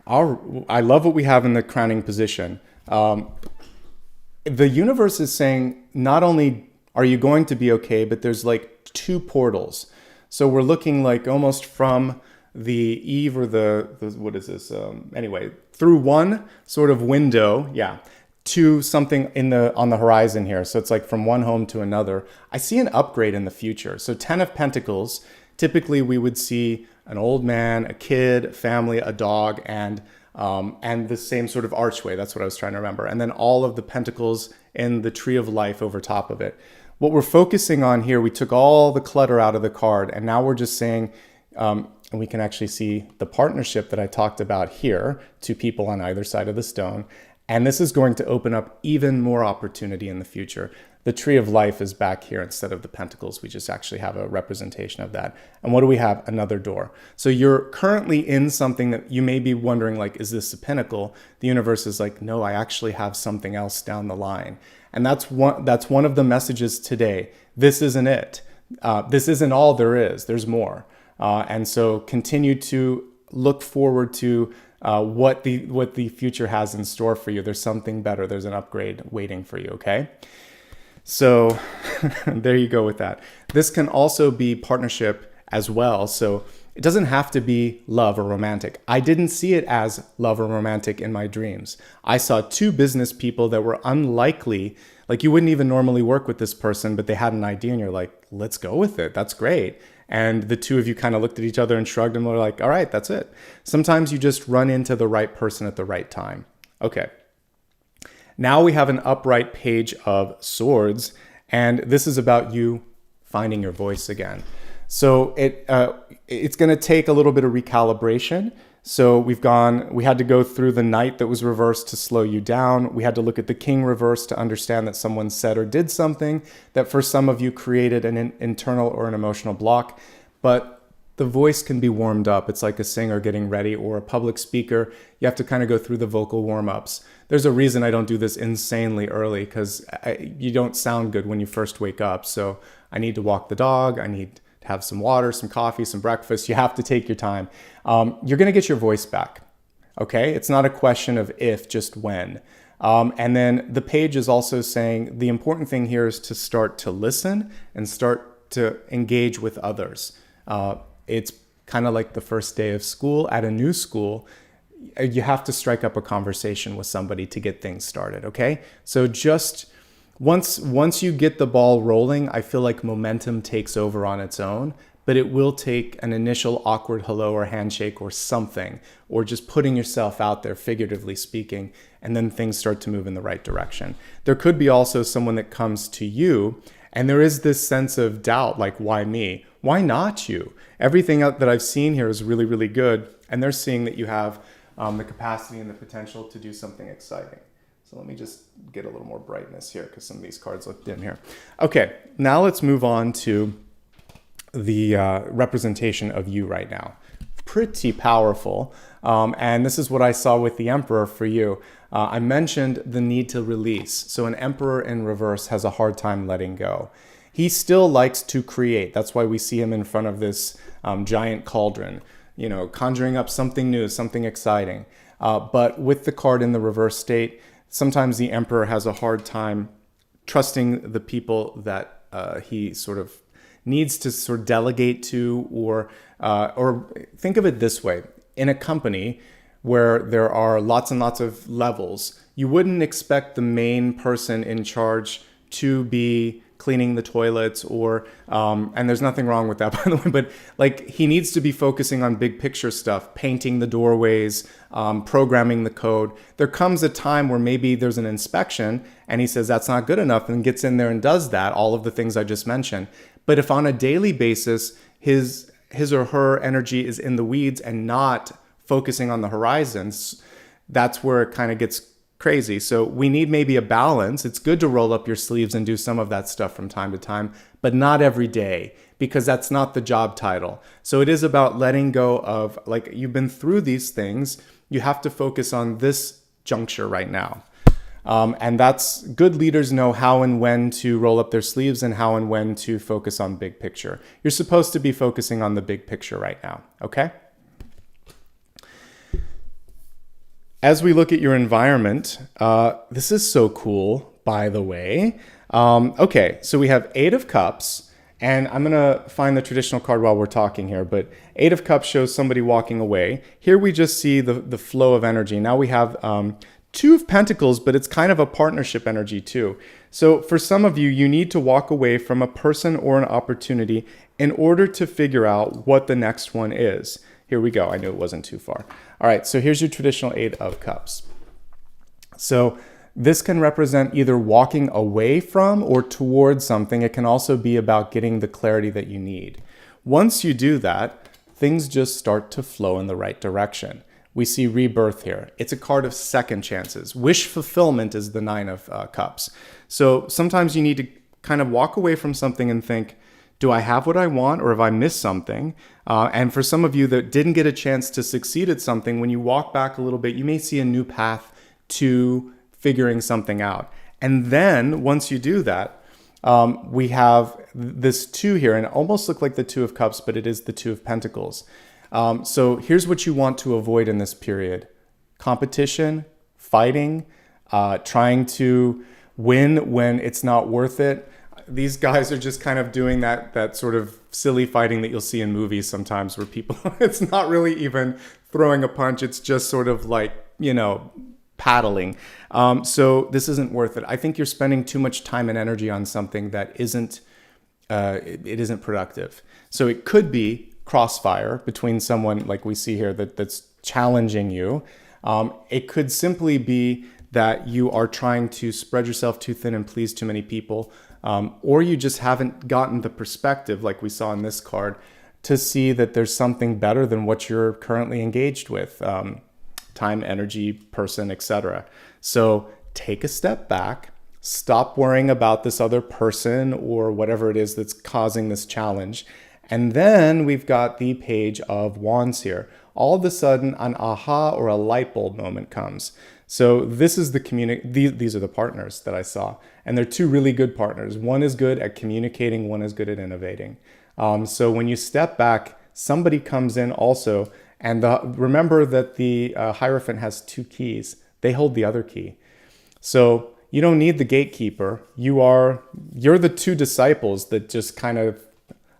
I love what we have in the crowning position. The universe is saying not only are you going to be okay, but there's like two portals. So we're looking like almost from the eve or the what is this? Anyway, through one sort of window, yeah, to something on the horizon here. So it's like from one home to another. I see an upgrade in the future. So 10 of Pentacles, typically we would see an old man, a kid, family, a dog, and the same sort of archway. That's what I was trying to remember. And then all of the pentacles in the tree of life over top of it. What we're focusing on here, we took all the clutter out of the card, and now we're just saying, and we can actually see the partnership that I talked about here, two people on either side of the stone. And this is going to open up even more opportunity in the future. The tree of life is back here instead of the pentacles. We just actually have a representation of that. And what do we have? Another door. So you're currently in something that you may be wondering, like, is this a pinnacle? The universe is like, no, I actually have something else down the line. And that's one of the messages today. This isn't it. This isn't all there is. There's more. And so continue to look forward to what the future has in store for you. There's something better. There's an upgrade waiting for you, okay? So there you go with that. This can also be partnership as well. So it doesn't have to be love or romantic. I didn't see it as love or romantic in my dreams. I saw two business people that were unlikely, like you wouldn't even normally work with this person, but they had an idea and you're like, let's go with it. That's great. And the two of you kind of looked at each other and shrugged and were like, all right, that's it. Sometimes you just run into the right person at the right time. Okay. Now we have an upright page of swords, and this is about you finding your voice again. So it's going to take a little bit of recalibration. So we had to go through the knight that was reversed to slow you down. We had to look at the king reversed to understand that someone said or did something that for some of you created an internal or an emotional block. But the voice can be warmed up. It's like a singer getting ready or a public speaker. You have to kind of go through the vocal warm-ups. There's a reason I don't do this insanely early because you don't sound good when you first wake up. So I need to walk the dog. I need to have some water, some coffee, some breakfast. You have to take your time. You're going to get your voice back. Okay? It's not a question of if, just when. And then the page is also saying the important thing here is to start to listen and start to engage with others. It's kind of like the first day of school at a new school. You have to strike up a conversation with somebody to get things started, okay? So just once you get the ball rolling, I feel like momentum takes over on its own, but it will take an initial awkward hello or handshake or something, or just putting yourself out there, figuratively speaking, and then things start to move in the right direction. There could be also someone that comes to you, and there is this sense of doubt, like, why me? Why not you? Everything that I've seen here is really, really good, and they're seeing that you have the capacity and the potential to do something exciting. So let me just get a little more brightness here because some of these cards look dim here. Okay, now let's move on to the representation of you right now. Pretty powerful. And this is what I saw with the Emperor for you. I mentioned the need to release. So an Emperor in reverse has a hard time letting go. He still likes to create. That's why we see him in front of this giant cauldron, you know, conjuring up something new, something exciting. But with the card in the reverse state, sometimes the Emperor has a hard time trusting the people that he sort of needs to sort of delegate to, or think of it this way. In a company where there are lots and lots of levels, you wouldn't expect the main person in charge to be cleaning the toilets or, and there's nothing wrong with that, by the way, but like he needs to be focusing on big picture stuff, painting the doorways, programming the code. There comes a time where maybe there's an inspection and he says that's not good enough and gets in there and does that, all of the things I just mentioned. But if on a daily basis, his or her energy is in the weeds and not focusing on the horizons, that's where it kind of gets crazy. So we need maybe a balance. It's good to roll up your sleeves and do some of that stuff from time to time, but not every day, because that's not the job title. So it is about letting go of, like, you've been through these things. You have to focus on this juncture right now. And that's good leaders know how and when to roll up their sleeves and how and when to focus on big picture. You're supposed to be focusing on the big picture right now. Okay. As we look at your environment, this is so cool, by the way. Okay, so we have Eight of Cups, and I'm gonna find the traditional card while we're talking here, but Eight of Cups shows somebody walking away. Here we just see the flow of energy. Now we have Two of Pentacles, but it's kind of a partnership energy too. So for some of you, you need to walk away from a person or an opportunity in order to figure out what the next one is. Here we go. I knew it wasn't too far. All right, so here's your traditional Eight of Cups. So this can represent either walking away from or towards something. It can also be about getting the clarity that you need. Once you do that, things just start to flow in the right direction. We see rebirth here. It's a card of second chances. Wish fulfillment is the Nine of Cups. So sometimes you need to kind of walk away from something and think, do I have what I want, or have I missed something? And for some of you that didn't get a chance to succeed at something, when you walk back a little bit, you may see a new path to figuring something out. And then once you do that, we have this two here, and it almost look like the Two of Cups, but it is the Two of Pentacles. So here's what you want to avoid in this period: competition, fighting, trying to win when it's not worth it. These guys are just kind of doing that sort of silly fighting that you'll see in movies sometimes, where people, it's not really even throwing a punch. It's just sort of like, paddling. So this isn't worth it. I think you're spending too much time and energy on something that isn't productive. So it could be crossfire between someone like we see here that's challenging you. It could simply be that you are trying to spread yourself too thin and please too many people, or you just haven't gotten the perspective, like we saw in this card, to see that there's something better than what you're currently engaged with, time, energy, person, etc. So take a step back, stop worrying about this other person or whatever it is that's causing this challenge. And then we've got the Page of Wands here. All of a sudden, an aha or a light bulb moment comes. So this is these are the partners that I saw. And they're two really good partners. One is good at communicating, one is good at innovating. So when you step back, somebody comes in also. And remember that the Hierophant has two keys. They hold the other key. So you don't need the gatekeeper. You're the two disciples that just kind of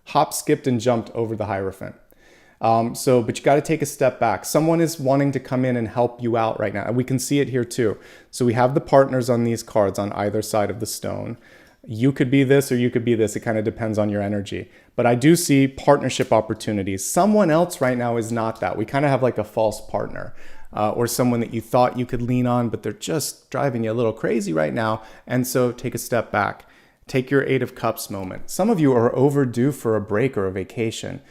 hop, skipped, and jumped over the Hierophant. But you got to take a step back. Someone is wanting to come in and help you out right now. And we can see it here too. So we have the partners on these cards on either side of the stone. You could be this or you could be this. It kind of depends on your energy. But I do see partnership opportunities. Someone else right now is not that. We kind of have like a false partner or someone that you thought you could lean on, but they're just driving you a little crazy right now. And so take a step back. Take your Eight of Cups moment. Some of you are overdue for a break or a vacation.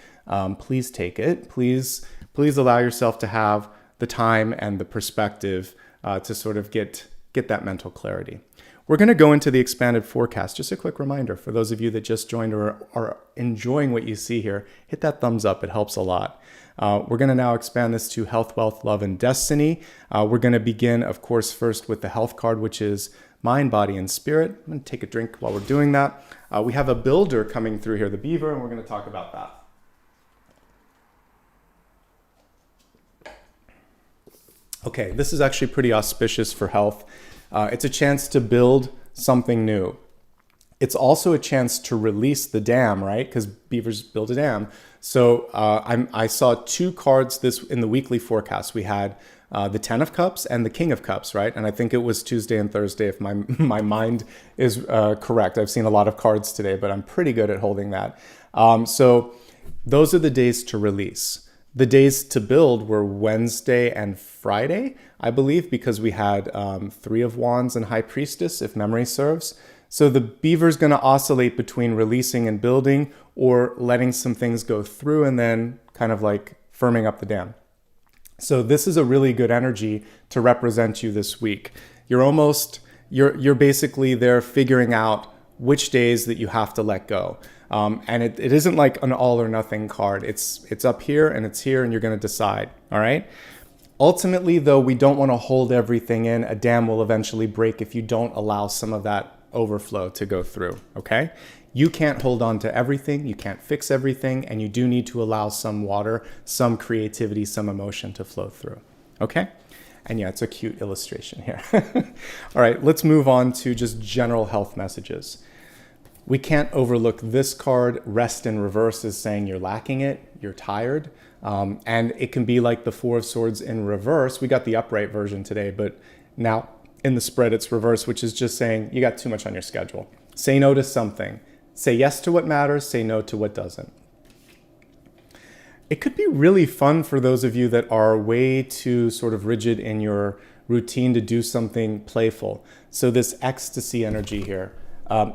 Please take it. Please allow yourself to have the time and the perspective to sort of get that mental clarity. We're going to go into the expanded forecast. Just a quick reminder for those of you that just joined or are enjoying what you see here, hit that thumbs up. It helps a lot. We're going to now expand this to health, wealth, love, and destiny. We're going to begin, of course, first with the health card, which is mind, body, and spirit. I'm going to take a drink while we're doing that. We have a builder coming through here, the beaver, and we're going to talk about that. Okay, this is actually pretty auspicious for health. It's a chance to build something new. It's also a chance to release the dam, right? Because beavers build a dam. So I saw two cards in the weekly forecast. We had the 10 of Cups and the King of Cups, right? And I think it was Tuesday and Thursday, if my mind is correct. I've seen a lot of cards today, but I'm pretty good at holding that. So those are the days to release. The days to build were Wednesday and Friday, I believe, because we had Three of Wands and High Priestess, if memory serves. So the beaver's going to oscillate between releasing and building, or letting some things go through and then kind of like firming up the dam. So this is a really good energy to represent you this week. You're basically there figuring out which days that you have to let go. And it isn't like an all or nothing card. It's up here and it's here and you're going to decide. All right. Ultimately, though, we don't want to hold everything in. A dam will eventually break if you don't allow some of that overflow to go through. Okay. You can't hold on to everything. You can't fix everything. And you do need to allow some water, some creativity, some emotion to flow through. Okay. And yeah, it's a cute illustration here. All right, let's move on to just general health messages. We can't overlook this card. Rest in reverse is saying you're lacking it, you're tired. And it can be like the Four of Swords in reverse. We got the upright version today, but now in the spread it's reverse, which is just saying you got too much on your schedule. Say no to something. Say yes to what matters, say no to what doesn't. It could be really fun for those of you that are way too sort of rigid in your routine to do something playful. So this ecstasy energy here,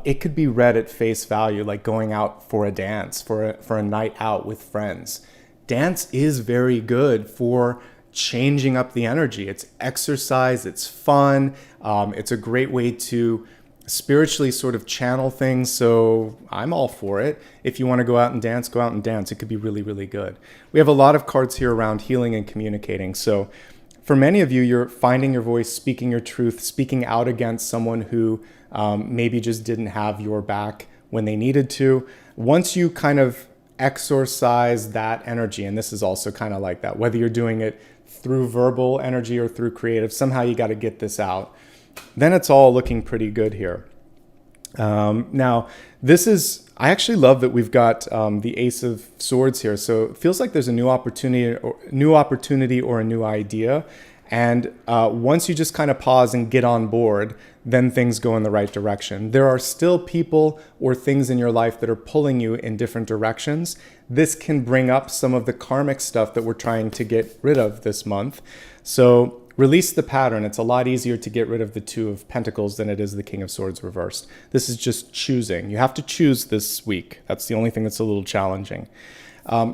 it could be read at face value, like going out for a dance, for a night out with friends. Dance is very good for changing up the energy. It's exercise, it's fun, it's a great way to spiritually sort of channel things. So I'm all for it. If you want to go out and dance, go out and dance. It could be really, really good. We have a lot of cards here around healing and communicating. So for many of you, you're finding your voice, speaking your truth, speaking out against someone who maybe just didn't have your back when they needed to. Once you kind of exorcise that energy, and this is also kind of like that, whether you're doing it through verbal energy or through creative, somehow you got to get this out. Then it's all looking pretty good here. Now, this is, I actually love that we've got the Ace of Swords here. So it feels like there's a new opportunity or a new idea. And once you just kind of pause and get on board, then things go in the right direction. There are still people or things in your life that are pulling you in different directions. This can bring up some of the karmic stuff that we're trying to get rid of this month. So release the pattern. It's a lot easier to get rid of the Two of Pentacles than it is the King of Swords reversed. This is just choosing. You have to choose this week. That's the only thing that's a little challenging.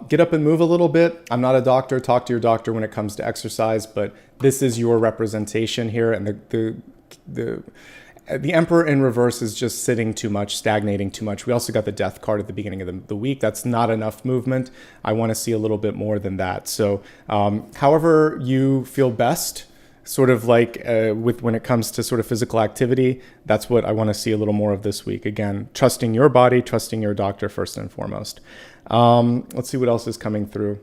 Get up and move a little bit. I'm not a doctor. Talk to your doctor when it comes to exercise, but this is your representation here. And the Emperor in reverse is just sitting too much, stagnating too much. We also got the Death card at the beginning of the week. That's not enough movement. I want to see a little bit more than that. So however you feel best, sort of like with when it comes to sort of physical activity, that's what I want to see a little more of this week. Again, trusting your body, trusting your doctor first and foremost. Let's see what else is coming through.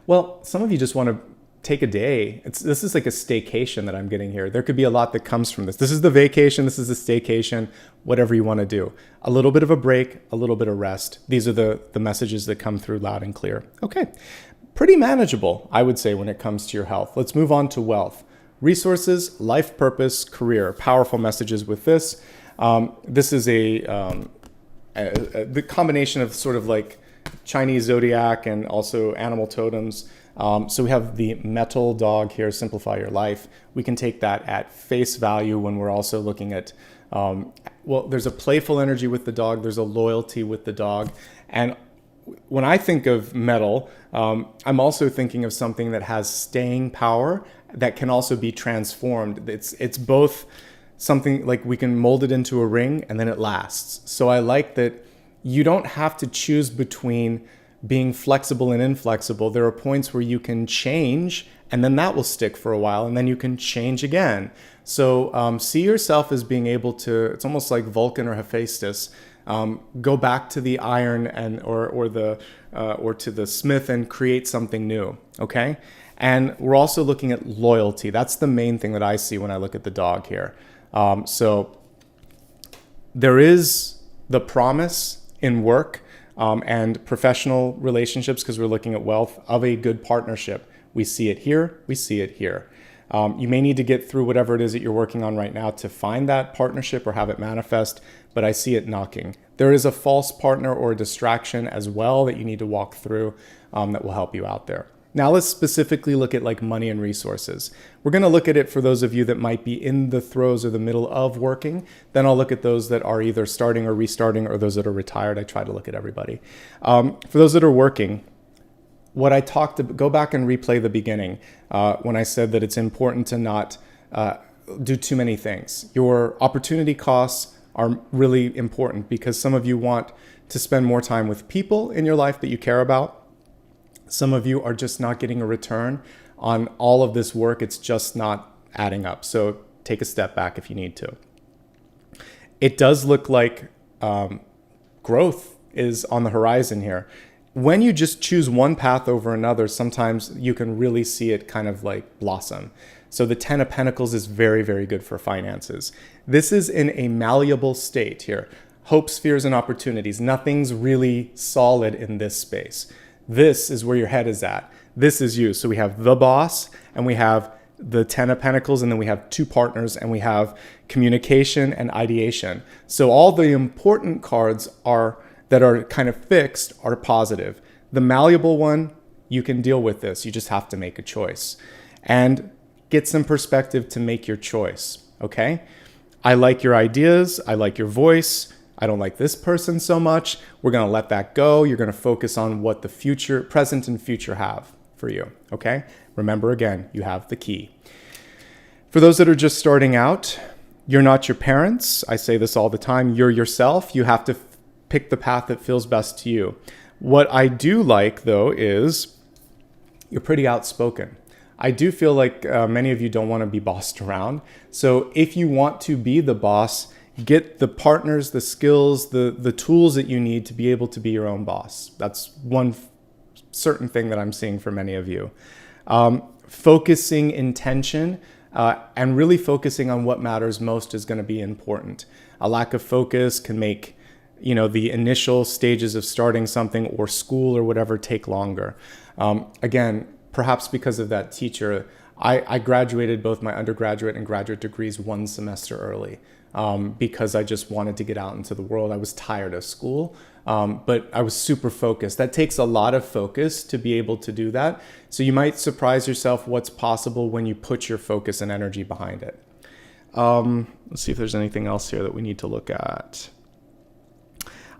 Well, some of you just want to take a day. This is like a staycation that I'm getting here. There could be a lot that comes from this. This is the vacation. This is the staycation, whatever you want to do. A little bit of a break, a little bit of rest. These are the messages that come through loud and clear. Okay. Pretty manageable, I would say, when it comes to your health. Let's move on to wealth. Resources, life purpose, career. Powerful messages with this. This is the combination of sort of like Chinese zodiac and also animal totems. So we have the metal dog here, simplify your life. We can take that at face value when we're also looking at, well, there's a playful energy with the dog. There's a loyalty with the dog. And when I think of metal, I'm also thinking of something that has staying power that can also be transformed. It's both something like we can mold it into a ring and then it lasts. So I like that you don't have to choose between being flexible and inflexible. There are points where you can change and then that will stick for a while and then you can change again. So see yourself as being able to, it's almost like Vulcan or Hephaestus, go back to the iron and or to the smith and create something new, okay? And we're also looking at loyalty. That's the main thing that I see when I look at the dog here. So there is the promise in work and professional relationships, because we're looking at wealth, of a good partnership. We see it here, we see it here. You may need to get through whatever it is that you're working on right now to find that partnership or have it manifest, but I see it knocking. There is a false partner or a distraction as well that you need to walk through that will help you out there. Now let's specifically look at like money and resources. We're going to look at it for those of you that might be in the throes or the middle of working. Then I'll look at those that are either starting or restarting, or those that are retired. I try to look at everybody. For those that are working, what I talked about, go back and replay the beginning when I said that it's important to not do too many things. Your opportunity costs are really important because some of you want to spend more time with people in your life that you care about. Some of you are just not getting a return on all of this work. It's just not adding up. So take a step back if you need to. It does look like growth is on the horizon here. when you just choose one path over another, sometimes you can really see it kind of like blossom. So the 10 of Pentacles is very, very good for finances. This is in a malleable state here. Hopes, fears, and opportunities. Nothing's really solid in this space. This is where your head is at. This is you. So we have the boss, and we have the 10 of Pentacles, and then we have 2 partners, and we have communication and ideation. So all the important cards that are kind of fixed are positive. The malleable one, you can deal with this. You just have to make a choice. And get some perspective to make your choice, okay? I like your ideas. I like your voice. I don't like this person so much. We're going to let that go. You're going to focus on what the future, present and future have for you, okay? Remember, again, you have the key. For those that are just starting out, you're not your parents. I say this all the time. You're yourself. You have to pick the path that feels best to you. What I do like, though, is you're pretty outspoken. I do feel like many of you don't want to be bossed around. So if you want to be the boss, get the partners, the skills, the tools that you need to be able to be your own boss. That's one certain thing that I'm seeing for many of you. Focusing intention and really focusing on what matters most is going to be important. A lack of focus can make the initial stages of starting something or school or whatever take longer. Again, perhaps because of that teacher, I graduated both my undergraduate and graduate degrees 1 semester early because I just wanted to get out into the world. I was tired of school, but I was super focused. That takes a lot of focus to be able to do that. So you might surprise yourself what's possible when you put your focus and energy behind it. Let's see if there's anything else here that we need to look at.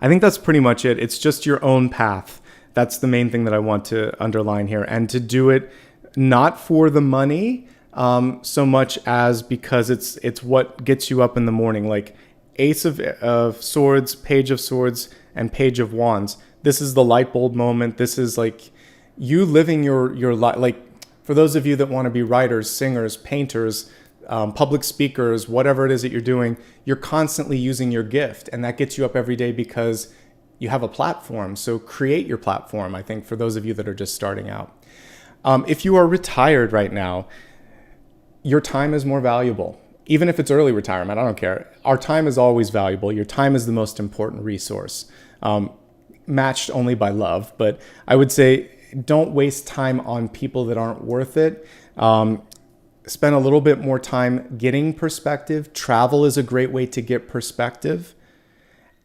I think that's pretty much it. It's just your own path. That's the main thing that I want to underline here. And to do it not for the money so much as because it's what gets you up in the morning. Like Ace of Swords, Page of Swords, and Page of Wands. This is the light bulb moment. This is like you living your life. Like for those of you that want to be writers, singers, painters, public speakers, whatever it is that you're doing, you're constantly using your gift. And that gets you up every day because you have a platform. So create your platform, I think, for those of you that are just starting out. If you are retired right now, your time is more valuable. Even if it's early retirement, I don't care. Our time is always valuable. Your time is the most important resource, matched only by love. But I would say don't waste time on people that aren't worth it. Spend a little bit more time getting perspective. Travel is a great way to get perspective.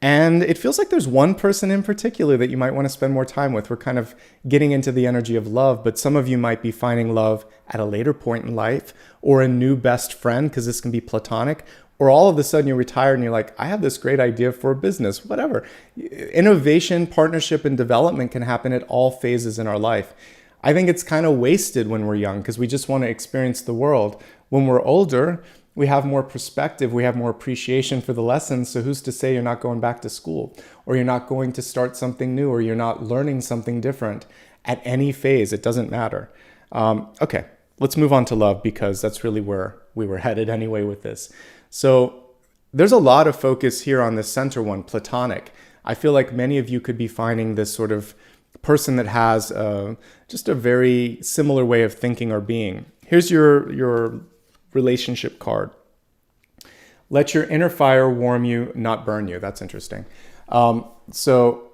And it feels like there's one person in particular that you might want to spend more time with. We're kind of getting into the energy of love, but some of you might be finding love at a later point in life, or a new best friend, because this can be platonic, or all of a sudden you're retired and you're like, I have this great idea for a business, whatever. Innovation, partnership, and development can happen at all phases in our life. I think it's kind of wasted when we're young because we just want to experience the world. When we're older, we have more perspective, we have more appreciation for the lessons. So who's to say you're not going back to school, or you're not going to start something new, or you're not learning something different at any phase? It doesn't matter. Okay, let's move on to love, because that's really where we were headed anyway with this. So there's a lot of focus here on this center one, platonic. I feel like many of you could be finding this sort of person that has just a very similar way of thinking or being. Here's your relationship card. Let your inner fire warm you, not burn you. That's interesting. So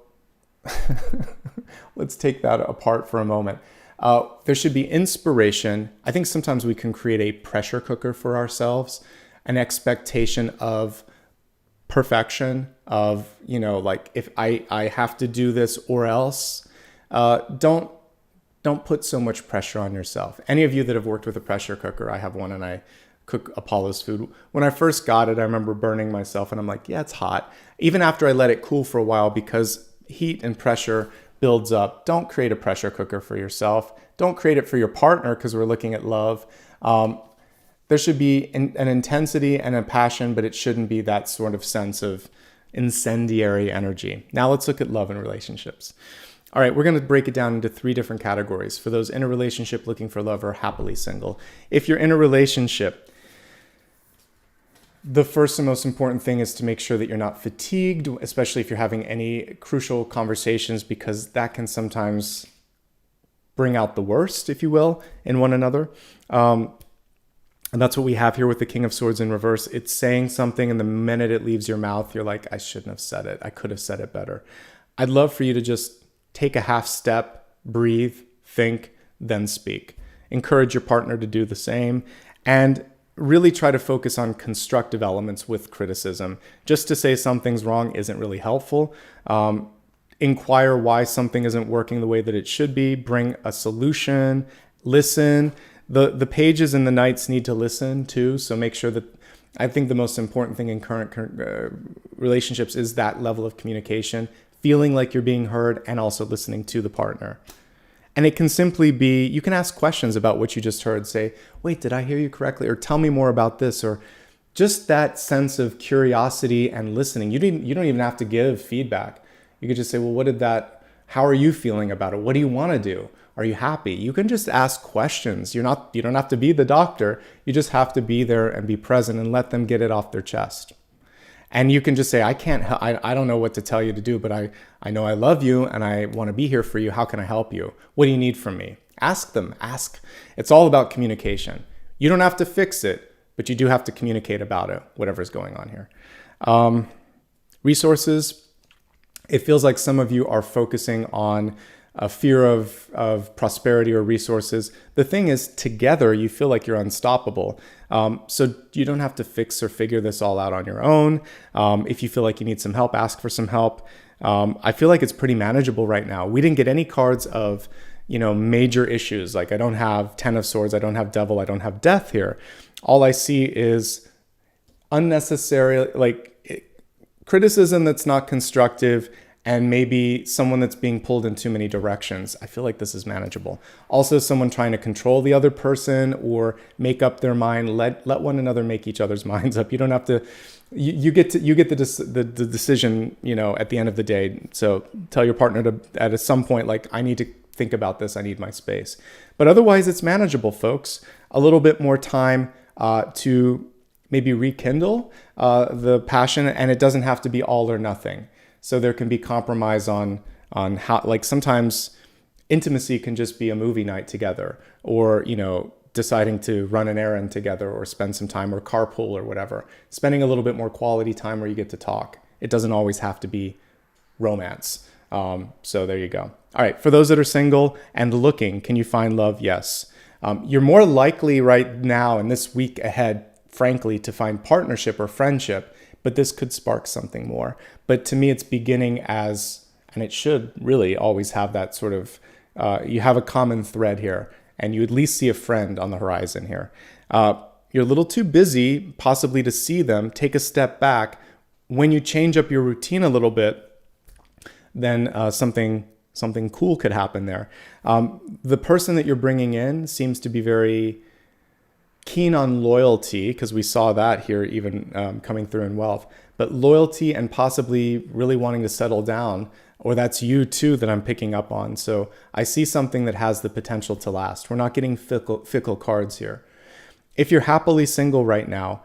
let's take that apart for a moment. There should be inspiration. I think sometimes we can create a pressure cooker for ourselves, an expectation of perfection, of, like if I have to do this or else. Don't put so much pressure on yourself. Any of you that have worked with a pressure cooker, I have one and I cook Apollo's food. When I first got it, I remember burning myself and I'm like, yeah, it's hot. Even after I let it cool for a while, because heat and pressure builds up. Don't create a pressure cooker for yourself. Don't create it for your partner, because we're looking at love. There should be an intensity and a passion, but it shouldn't be that sort of sense of incendiary energy. Now let's look at love and relationships. All right, we're going to break it down into 3 different categories. For those in a relationship looking for love or happily single. If you're in a relationship, The first and most important thing is to make sure that you're not fatigued, especially if you're having any crucial conversations, because that can sometimes bring out the worst, if you will, in one another. And that's what we have here with the King of Swords in reverse. It's saying something, and the minute it leaves your mouth, you're like, I shouldn't have said it. I could have said it better. I'd love for you to just take a half step, breathe, think, then speak. Encourage your partner to do the same, and really try to focus on constructive elements with criticism. Just to say something's wrong isn't really helpful. Inquire why something isn't working the way that it should be. Bring a solution. Listen. The pages and the knights need to listen too. So make sure that, I think the most important thing in current relationships is that level of communication, feeling like you're being heard, and also listening to the partner. And it can simply be, you can ask questions about what you just heard. Say, wait, did I hear you correctly? Or tell me more about this. Or just that sense of curiosity and listening. You don't even have to give feedback. You could just say, well, how are you feeling about it? What do you want to do? Are you happy? You can just ask questions. You don't have to be the doctor. You just have to be there and be present and let them get it off their chest. And you can just say, I don't know what to tell you to do, but I know I love you and I want to be here for you. How can I help you? What do you need from me? Ask them. It's all about communication. You don't have to fix it, but you do have to communicate about it, whatever's going on here. Resources. It feels like some of you are focusing on a fear of prosperity or resources. The thing is, together, you feel like you're unstoppable. So you don't have to fix or figure this all out on your own. If you feel like you need some help, ask for some help. I feel like it's pretty manageable right now. We didn't get any cards of, major issues. Like I don't have 10 of Swords, I don't have Devil, I don't have Death here. All I see is unnecessary, criticism that's not constructive, and maybe someone that's being pulled in too many directions. I feel like this is manageable. Also, someone trying to control the other person or make up their mind. Let one another make each other's minds up. You don't have to. You get the decision. At the end of the day. So tell your partner to at some point, I need to think about this. I need my space. But otherwise, it's manageable, folks. A little bit more time to maybe rekindle the passion, and it doesn't have to be all or nothing. So there can be compromise on how, sometimes intimacy can just be a movie night together, or, deciding to run an errand together or spend some time or carpool or whatever. Spending a little bit more quality time where you get to talk. It doesn't always have to be romance. So there you go. All right. For those that are single and looking, can you find love? Yes. You're more likely right now in this week ahead, frankly, to find partnership or friendship, but this could spark something more. But to me, it's beginning as, and it should really always have that sort of, you have a common thread here, and you at least see a friend on the horizon here. You're a little too busy possibly to see them. Take a step back. When you change up your routine a little bit, then something cool could happen there. The person that you're bringing in seems to be very keen on loyalty, because we saw that here even coming through in wealth, but loyalty and possibly really wanting to settle down, or that's you too that I'm picking up on. So I see something that has the potential to last. We're not getting fickle cards here. If you're happily single right now,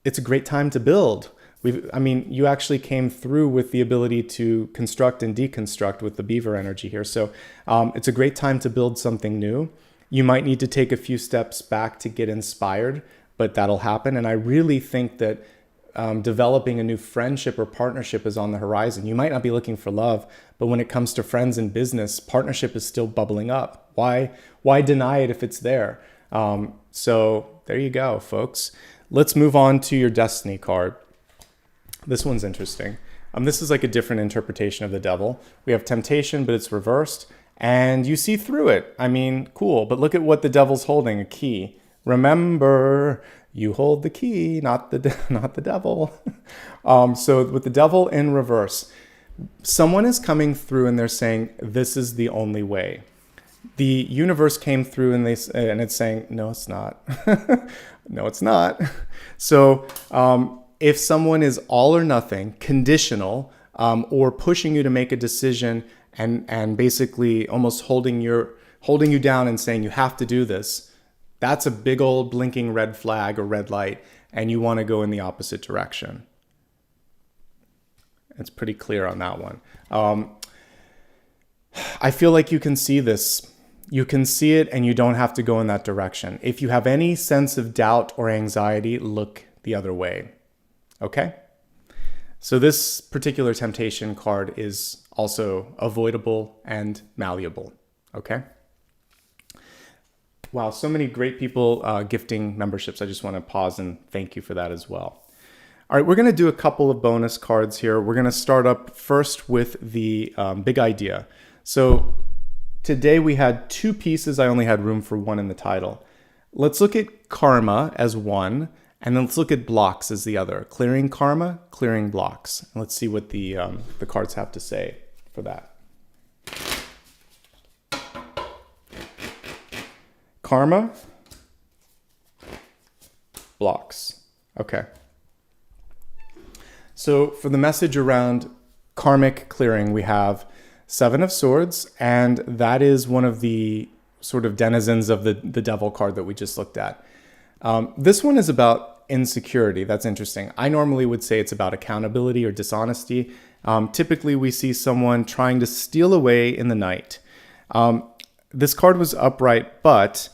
it's a great time to build. You actually came through with the ability to construct and deconstruct with the beaver energy here. So it's a great time to build something new. You might need to take a few steps back to get inspired, but that'll happen. And I really think that developing a new friendship or partnership is on the horizon. You might not be looking for love, but when it comes to friends and business, partnership is still bubbling up. Why deny it if it's there? So there you go, folks. Let's move on to your destiny card. This one's interesting. This is like a different interpretation of the devil. We have temptation, but it's reversed. And you see through it. Cool. But look at what the devil's holding, a key. Remember, you hold the key, not the devil. So with the devil in reverse, someone is coming through and they're saying, this is the only way. The universe came through and it's saying, no, it's not. No, it's not. So if someone is all or nothing, conditional, or pushing you to make a decision and basically almost holding you down and saying you have to do this, that's a big old blinking red flag or red light. and you want to go in the opposite direction. It's pretty clear on that one. I feel like you can see this. You can see it and you don't have to go in that direction. If you have any sense of doubt or anxiety, look the other way. Okay? So this particular temptation card is also avoidable and malleable. Okay? Wow, so many great people gifting memberships. I just want to pause and thank you for that as well. All right, we're going to do a couple of bonus cards here. We're going to start up first with the big idea. So today we had 2 pieces. I only had room for 1 in the title. Let's look at karma as one, and then let's look at blocks as the other. Clearing karma, clearing blocks. And let's see what the cards have to say for that. Karma, blocks. Okay. So for the message around karmic clearing, we have 7 of Swords, and that is one of the sort of denizens of the Devil card that we just looked at. This one is about insecurity. That's interesting. I normally would say it's about accountability or dishonesty. Typically, we see someone trying to steal away in the night. This card was upright, but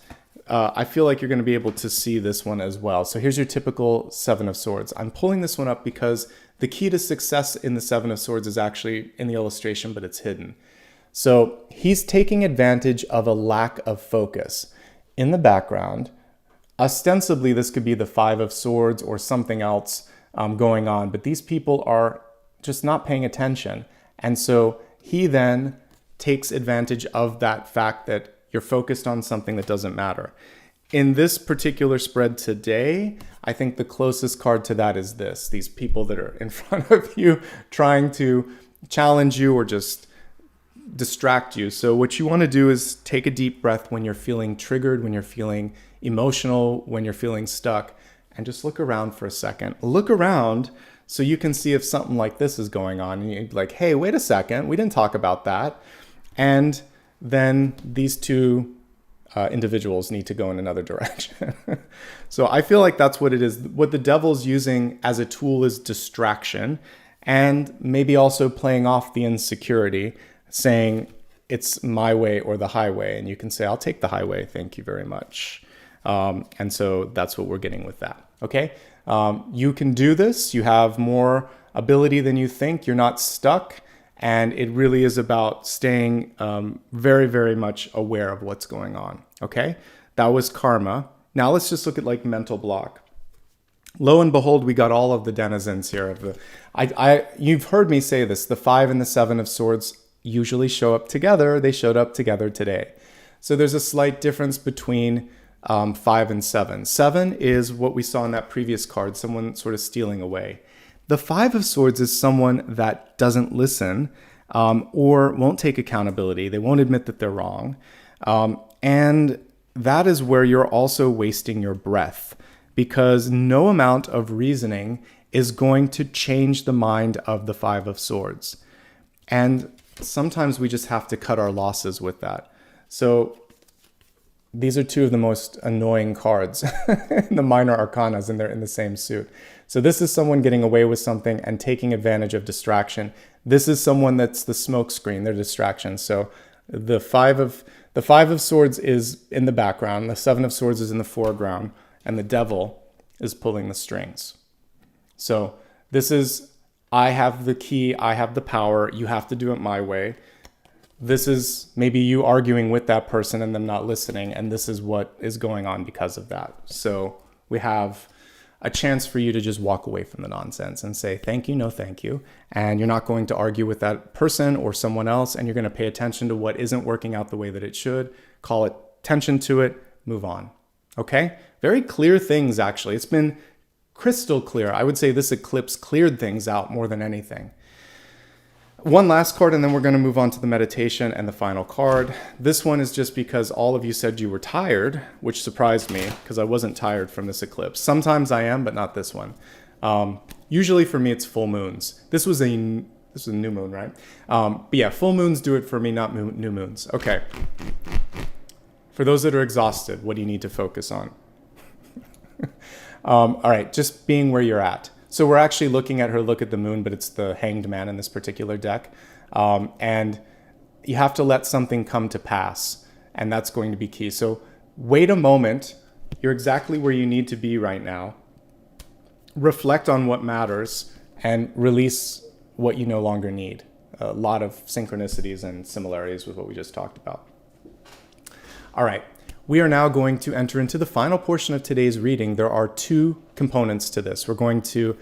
I feel like you're going to be able to see this one as well. So here's your typical 7 of Swords. I'm pulling this one up because the key to success in the 7 of Swords is actually in the illustration, but it's hidden. So he's taking advantage of a lack of focus. In the background, ostensibly this could be the 5 of Swords or something else going on, but these people are just not paying attention. And so he then takes advantage of that fact that you're focused on something that doesn't matter. In this particular spread today, I think the closest card to that is this. These people that are in front of you trying to challenge you or just distract you. So what you want to do is take a deep breath when you're feeling triggered, when you're feeling emotional, when you're feeling stuck, and just look around for a second. Look around so you can see if something like this is going on. And you're like, hey, wait a second, we didn't talk about that. And then these 2 individuals need to go in another direction. So I feel like that's what it is. What the devil's using as a tool is distraction, and maybe also playing off the insecurity, saying it's my way or the highway. And you can say, I'll take the highway. Thank you very much. And so that's what we're getting with that. Okay. You can do this. You have more ability than you think. You're not stuck. And it really is about staying very, very much aware of what's going on. Okay, that was karma. Now let's just look at like mental block. Lo and behold, we got all of the denizens here. Of the, you've heard me say this. The 5 and the 7 of Swords usually show up together. They showed up together today. So there's a slight difference between 5 and 7. 7 is what we saw in that previous card, someone sort of stealing away. The 5 of Swords is someone that doesn't listen or won't take accountability. They won't admit that they're wrong. And that is where you're also wasting your breath, because no amount of reasoning is going to change the mind of the 5 of Swords. And sometimes we just have to cut our losses with that. So these are 2 of the most annoying cards in the minor arcanas, and they're in the same suit. So this is someone getting away with something and taking advantage of distraction. This is someone that's the smoke screen, their distraction. So the 5 of Swords is in the background, the 7 of Swords is in the foreground, and the devil is pulling the strings. So this is, I have the key, I have the power, you have to do it my way. This is maybe you arguing with that person and them not listening, and this is what is going on because of that. So we have a chance for you to just walk away from the nonsense and say, thank you, no thank you. And you're not going to argue with that person or someone else, and you're going to pay attention to what isn't working out the way that it should, call attention to it, move on. Okay? Very clear things, actually. It's been crystal clear. I would say this eclipse cleared things out more than anything. One last card, and then we're going to move on to the meditation and the final card. This one is just because all of you said you were tired, which surprised me because I wasn't tired from this eclipse. Sometimes I am, but not this one. Usually for me, it's full moons. This was a new moon, right? But yeah, full moons do it for me, not new moons. Okay. For those that are exhausted, what do you need to focus on? All right, just being where you're at. So we're actually looking at her look at the moon, but it's the Hanged Man in this particular deck. And you have to let something come to pass, and that's going to be key. So wait a moment. You're exactly where you need to be right now. Reflect on what matters and release what you no longer need. A lot of synchronicities and similarities with what we just talked about. All right, we are now going to enter into the final portion of today's reading. There are two components to this. We're going to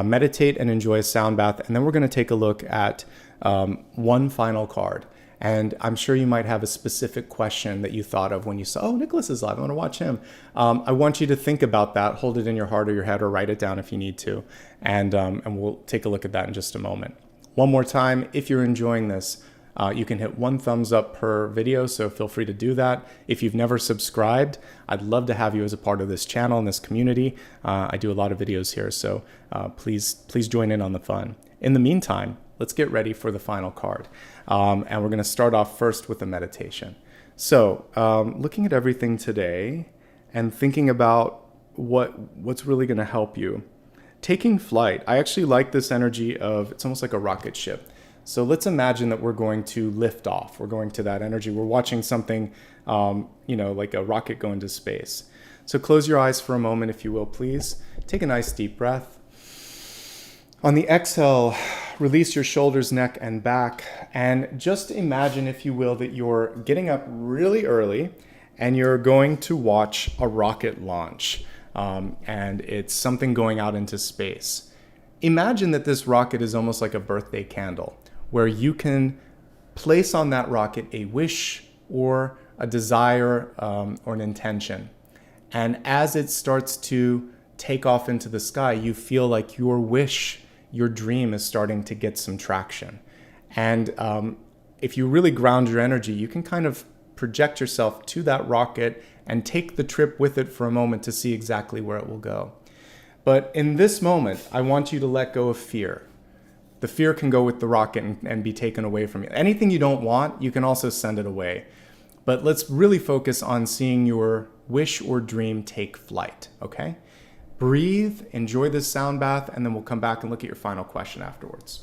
meditate and enjoy a sound bath, and then we're going to take a look at one final card. And I'm sure you might have a specific question that you thought of when you saw, oh, Nicholas is live, I want to watch him. I want you to think about that, hold it in your heart or your head, or write it down if you need to. And we'll take a look at that in just a moment. One more time, if you're enjoying this, you can hit one thumbs up per video, so feel free to do that. If you've never subscribed, I'd love to have you as a part of this channel and this community. I do a lot of videos here, so please join in on the fun. In the meantime, let's get ready for the final card. And we're going to start off first with a meditation. So looking at everything today and thinking about what's really going to help you. Taking flight. I actually like this energy of, it's almost like a rocket ship. So let's imagine that we're going to lift off. We're going to that energy. We're watching something, like a rocket go into space. So close your eyes for a moment, if you will, please. Take a nice deep breath. On the exhale, release your shoulders, neck, and back. And just imagine, if you will, that you're getting up really early and you're going to watch a rocket launch. And it's something going out into space. Imagine that this rocket is almost like a birthday candle, where you can place on that rocket a wish or a desire or an intention. And as it starts to take off into the sky, you feel like your wish, your dream is starting to get some traction. And if you really ground your energy, you can kind of project yourself to that rocket and take the trip with it for a moment to see exactly where it will go. But in this moment, I want you to let go of fear. The fear can go with the rocket and be taken away from you. Anything you don't want, you can also send it away. But let's really focus on seeing your wish or dream take flight, okay? Breathe, enjoy this sound bath, and then we'll come back and look at your final question afterwards.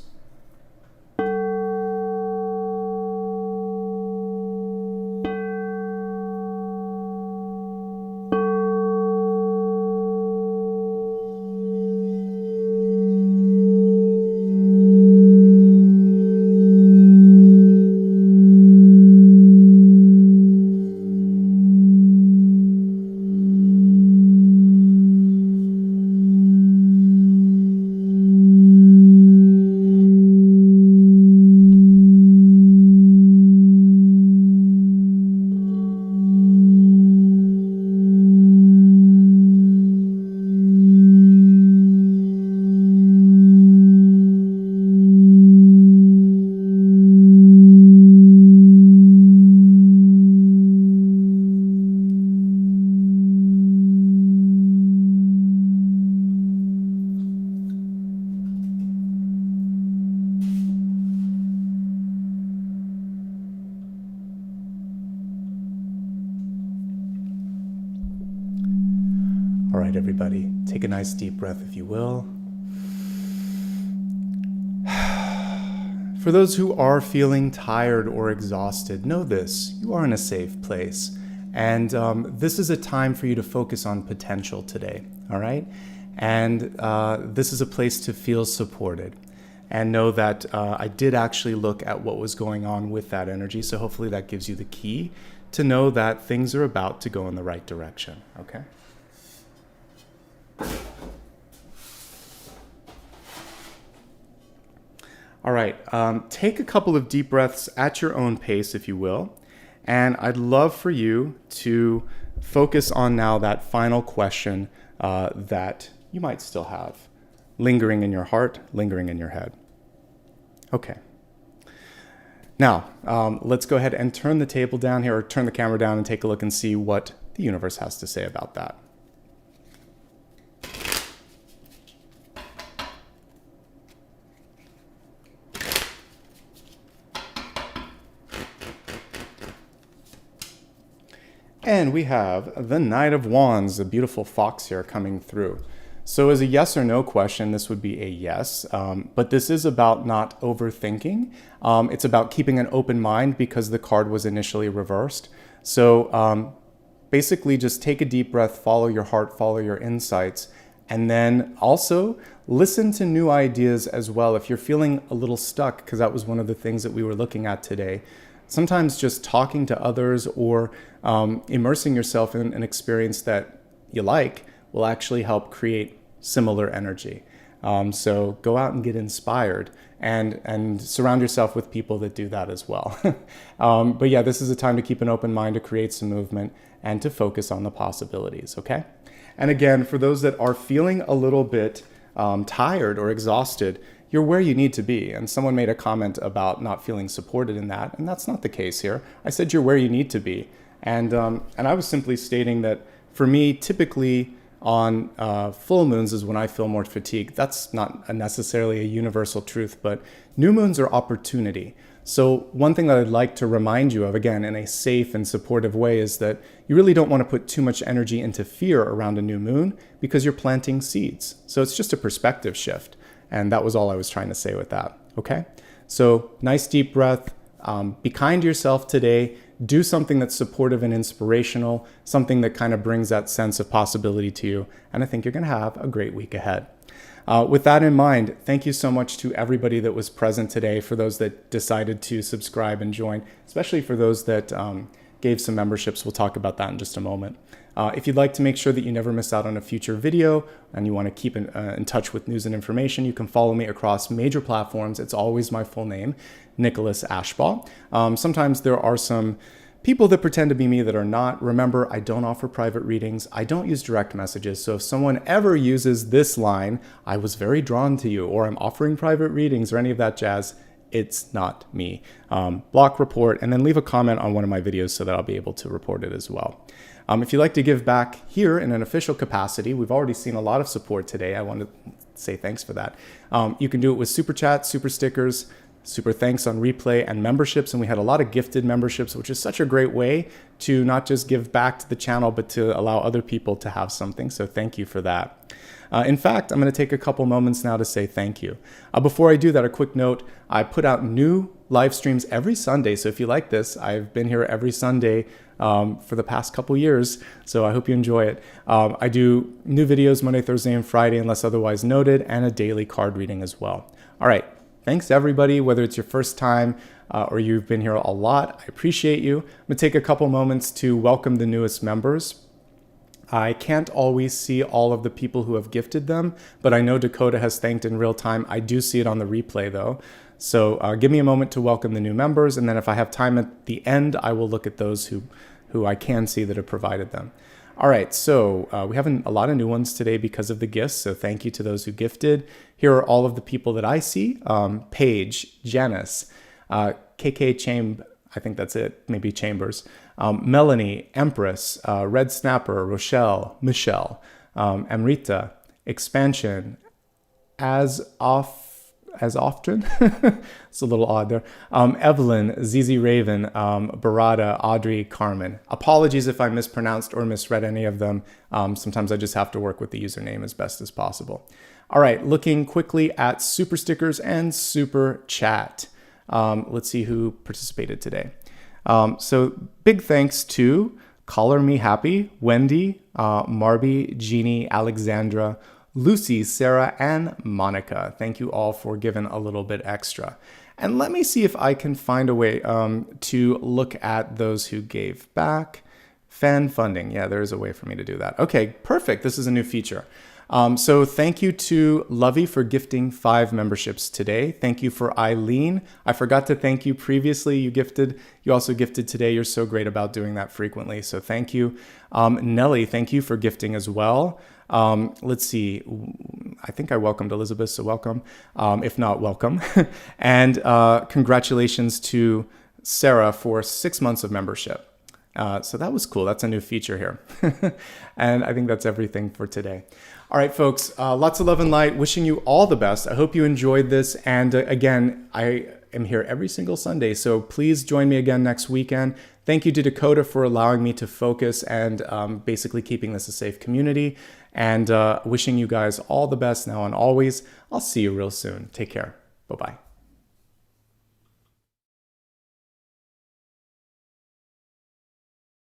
All right, everybody, take a nice deep breath, if you will. For those who are feeling tired or exhausted, know this: you are in a safe place. And this is a time for you to focus on potential today, all right? And this is a place to feel supported. And know that I did actually look at what was going on with that energy, so hopefully that gives you the key to know that things are about to go in the right direction, okay? All right, take a couple of deep breaths at your own pace, if you will. And I'd love for you to focus on now that final question that you might still have lingering in your heart, lingering in your head. Okay. Now, let's go ahead and turn the table down here, or turn the camera down and take a look and see what the universe has to say about that. And we have the Knight of Wands, a beautiful fox here coming through. So as a yes or no question, this would be a yes, but this is about not overthinking. It's about keeping an open mind because the card was initially reversed. So basically just take a deep breath, follow your heart, follow your insights, and then also listen to new ideas as well. If you're feeling a little stuck, because that was one of the things that we were looking at today, sometimes just talking to others or immersing yourself in an experience that you like will actually help create similar energy. So go out and get inspired and surround yourself with people that do that as well. But yeah, this is a time to keep an open mind, to create some movement, and to focus on the possibilities, okay? And again, for those that are feeling a little bit tired or exhausted, you're where you need to be. And someone made a comment about not feeling supported in that, and that's not the case here. I said you're where you need to be. And I was simply stating that for me, typically on full moons is when I feel more fatigued. That's not necessarily a universal truth, but new moons are opportunity. So one thing that I'd like to remind you of, again, in a safe and supportive way, is that you really don't want to put too much energy into fear around a new moon because you're planting seeds. So it's just a perspective shift. And that was all I was trying to say with that, okay? So nice deep breath, be kind to yourself today, do something that's supportive and inspirational, something that kind of brings that sense of possibility to you, and I think you're gonna have a great week ahead. With that in mind, thank you so much to everybody that was present today, for those that decided to subscribe and join, especially for those that gave some memberships. We'll talk about that in just a moment. If you'd like to make sure that you never miss out on a future video and you want to keep in touch with news and information, you can follow me across major platforms. It's always my full name, Nicholas Ashbaugh. Sometimes there are some people that pretend to be me that are not. Remember, I don't offer private readings. I don't use direct messages. So if someone ever uses this line, I was very drawn to you, or I'm offering private readings, or any of that jazz, it's not me. Block, report, and then leave a comment on one of my videos so that I'll be able to report it as well. If you'd like to give back here in an official capacity, we've already seen a lot of support today. I want to say thanks for that. You can do it with super chats, super stickers, super thanks on replay, and memberships. And we had a lot of gifted memberships, which is such a great way to not just give back to the channel, but to allow other people to have something. So thank you for that. In fact, I'm going to take a couple moments now to say thank you. Before I do that, a quick note, I put out new live streams every Sunday. So if you like this, I've been here every Sunday for the past couple years. So I hope you enjoy it. I do new videos Monday, Thursday, and Friday, unless otherwise noted, and a daily card reading as well. All right. Thanks everybody, whether it's your first time or you've been here a lot. I appreciate you. I'm going to take a couple moments to welcome the newest members. I can't always see all of the people who have gifted them, but I know Dakota has thanked in real time. I do see it on the replay though. So give me a moment to welcome the new members, and then if I have time at the end, I will look at those who I can see that have provided them. All right, so we have a lot of new ones today because of the gifts, so thank you to those who gifted. Here are all of the people that I see. Paige, Janice, KK Chamb, I think that's it, maybe Chambers, Melanie, Empress, Red Snapper, Rochelle, Michelle, Amrita, Expansion, as often, it's a little odd there, Evelyn, ZZ Raven, Barada, Audrey, Carmen. Apologies if I mispronounced or misread any of them. Sometimes I just have to work with the username as best as possible. All right, looking quickly at super stickers and super chat. Let's see who participated today. So big thanks to Color Me Happy, Wendy, Marby, Jeannie, Alexandra, Lucy, Sarah, and Monica. Thank you all for giving a little bit extra. And let me see if I can find a way to look at those who gave back. Fan funding. Yeah, there is a way for me to do that. Okay, perfect. This is a new feature. So thank you to Lovey for gifting 5 memberships today. Thank you for Eileen. I forgot to thank you previously. You also gifted today. You're so great about doing that frequently. So thank you. Nelly, thank you for gifting as well. Let's see. I think I welcomed Elizabeth, so welcome. If not, welcome. And congratulations to Sarah for 6 months of membership. So that was cool. That's a new feature here. And I think that's everything for today. All right, folks, lots of love and light. Wishing you all the best. I hope you enjoyed this. And again, am here every single Sunday. So please join me again next weekend. Thank you to Dakota for allowing me to focus and basically keeping this a safe community. And wishing you guys all the best now and always. I'll see you real soon. Take care. Bye-bye.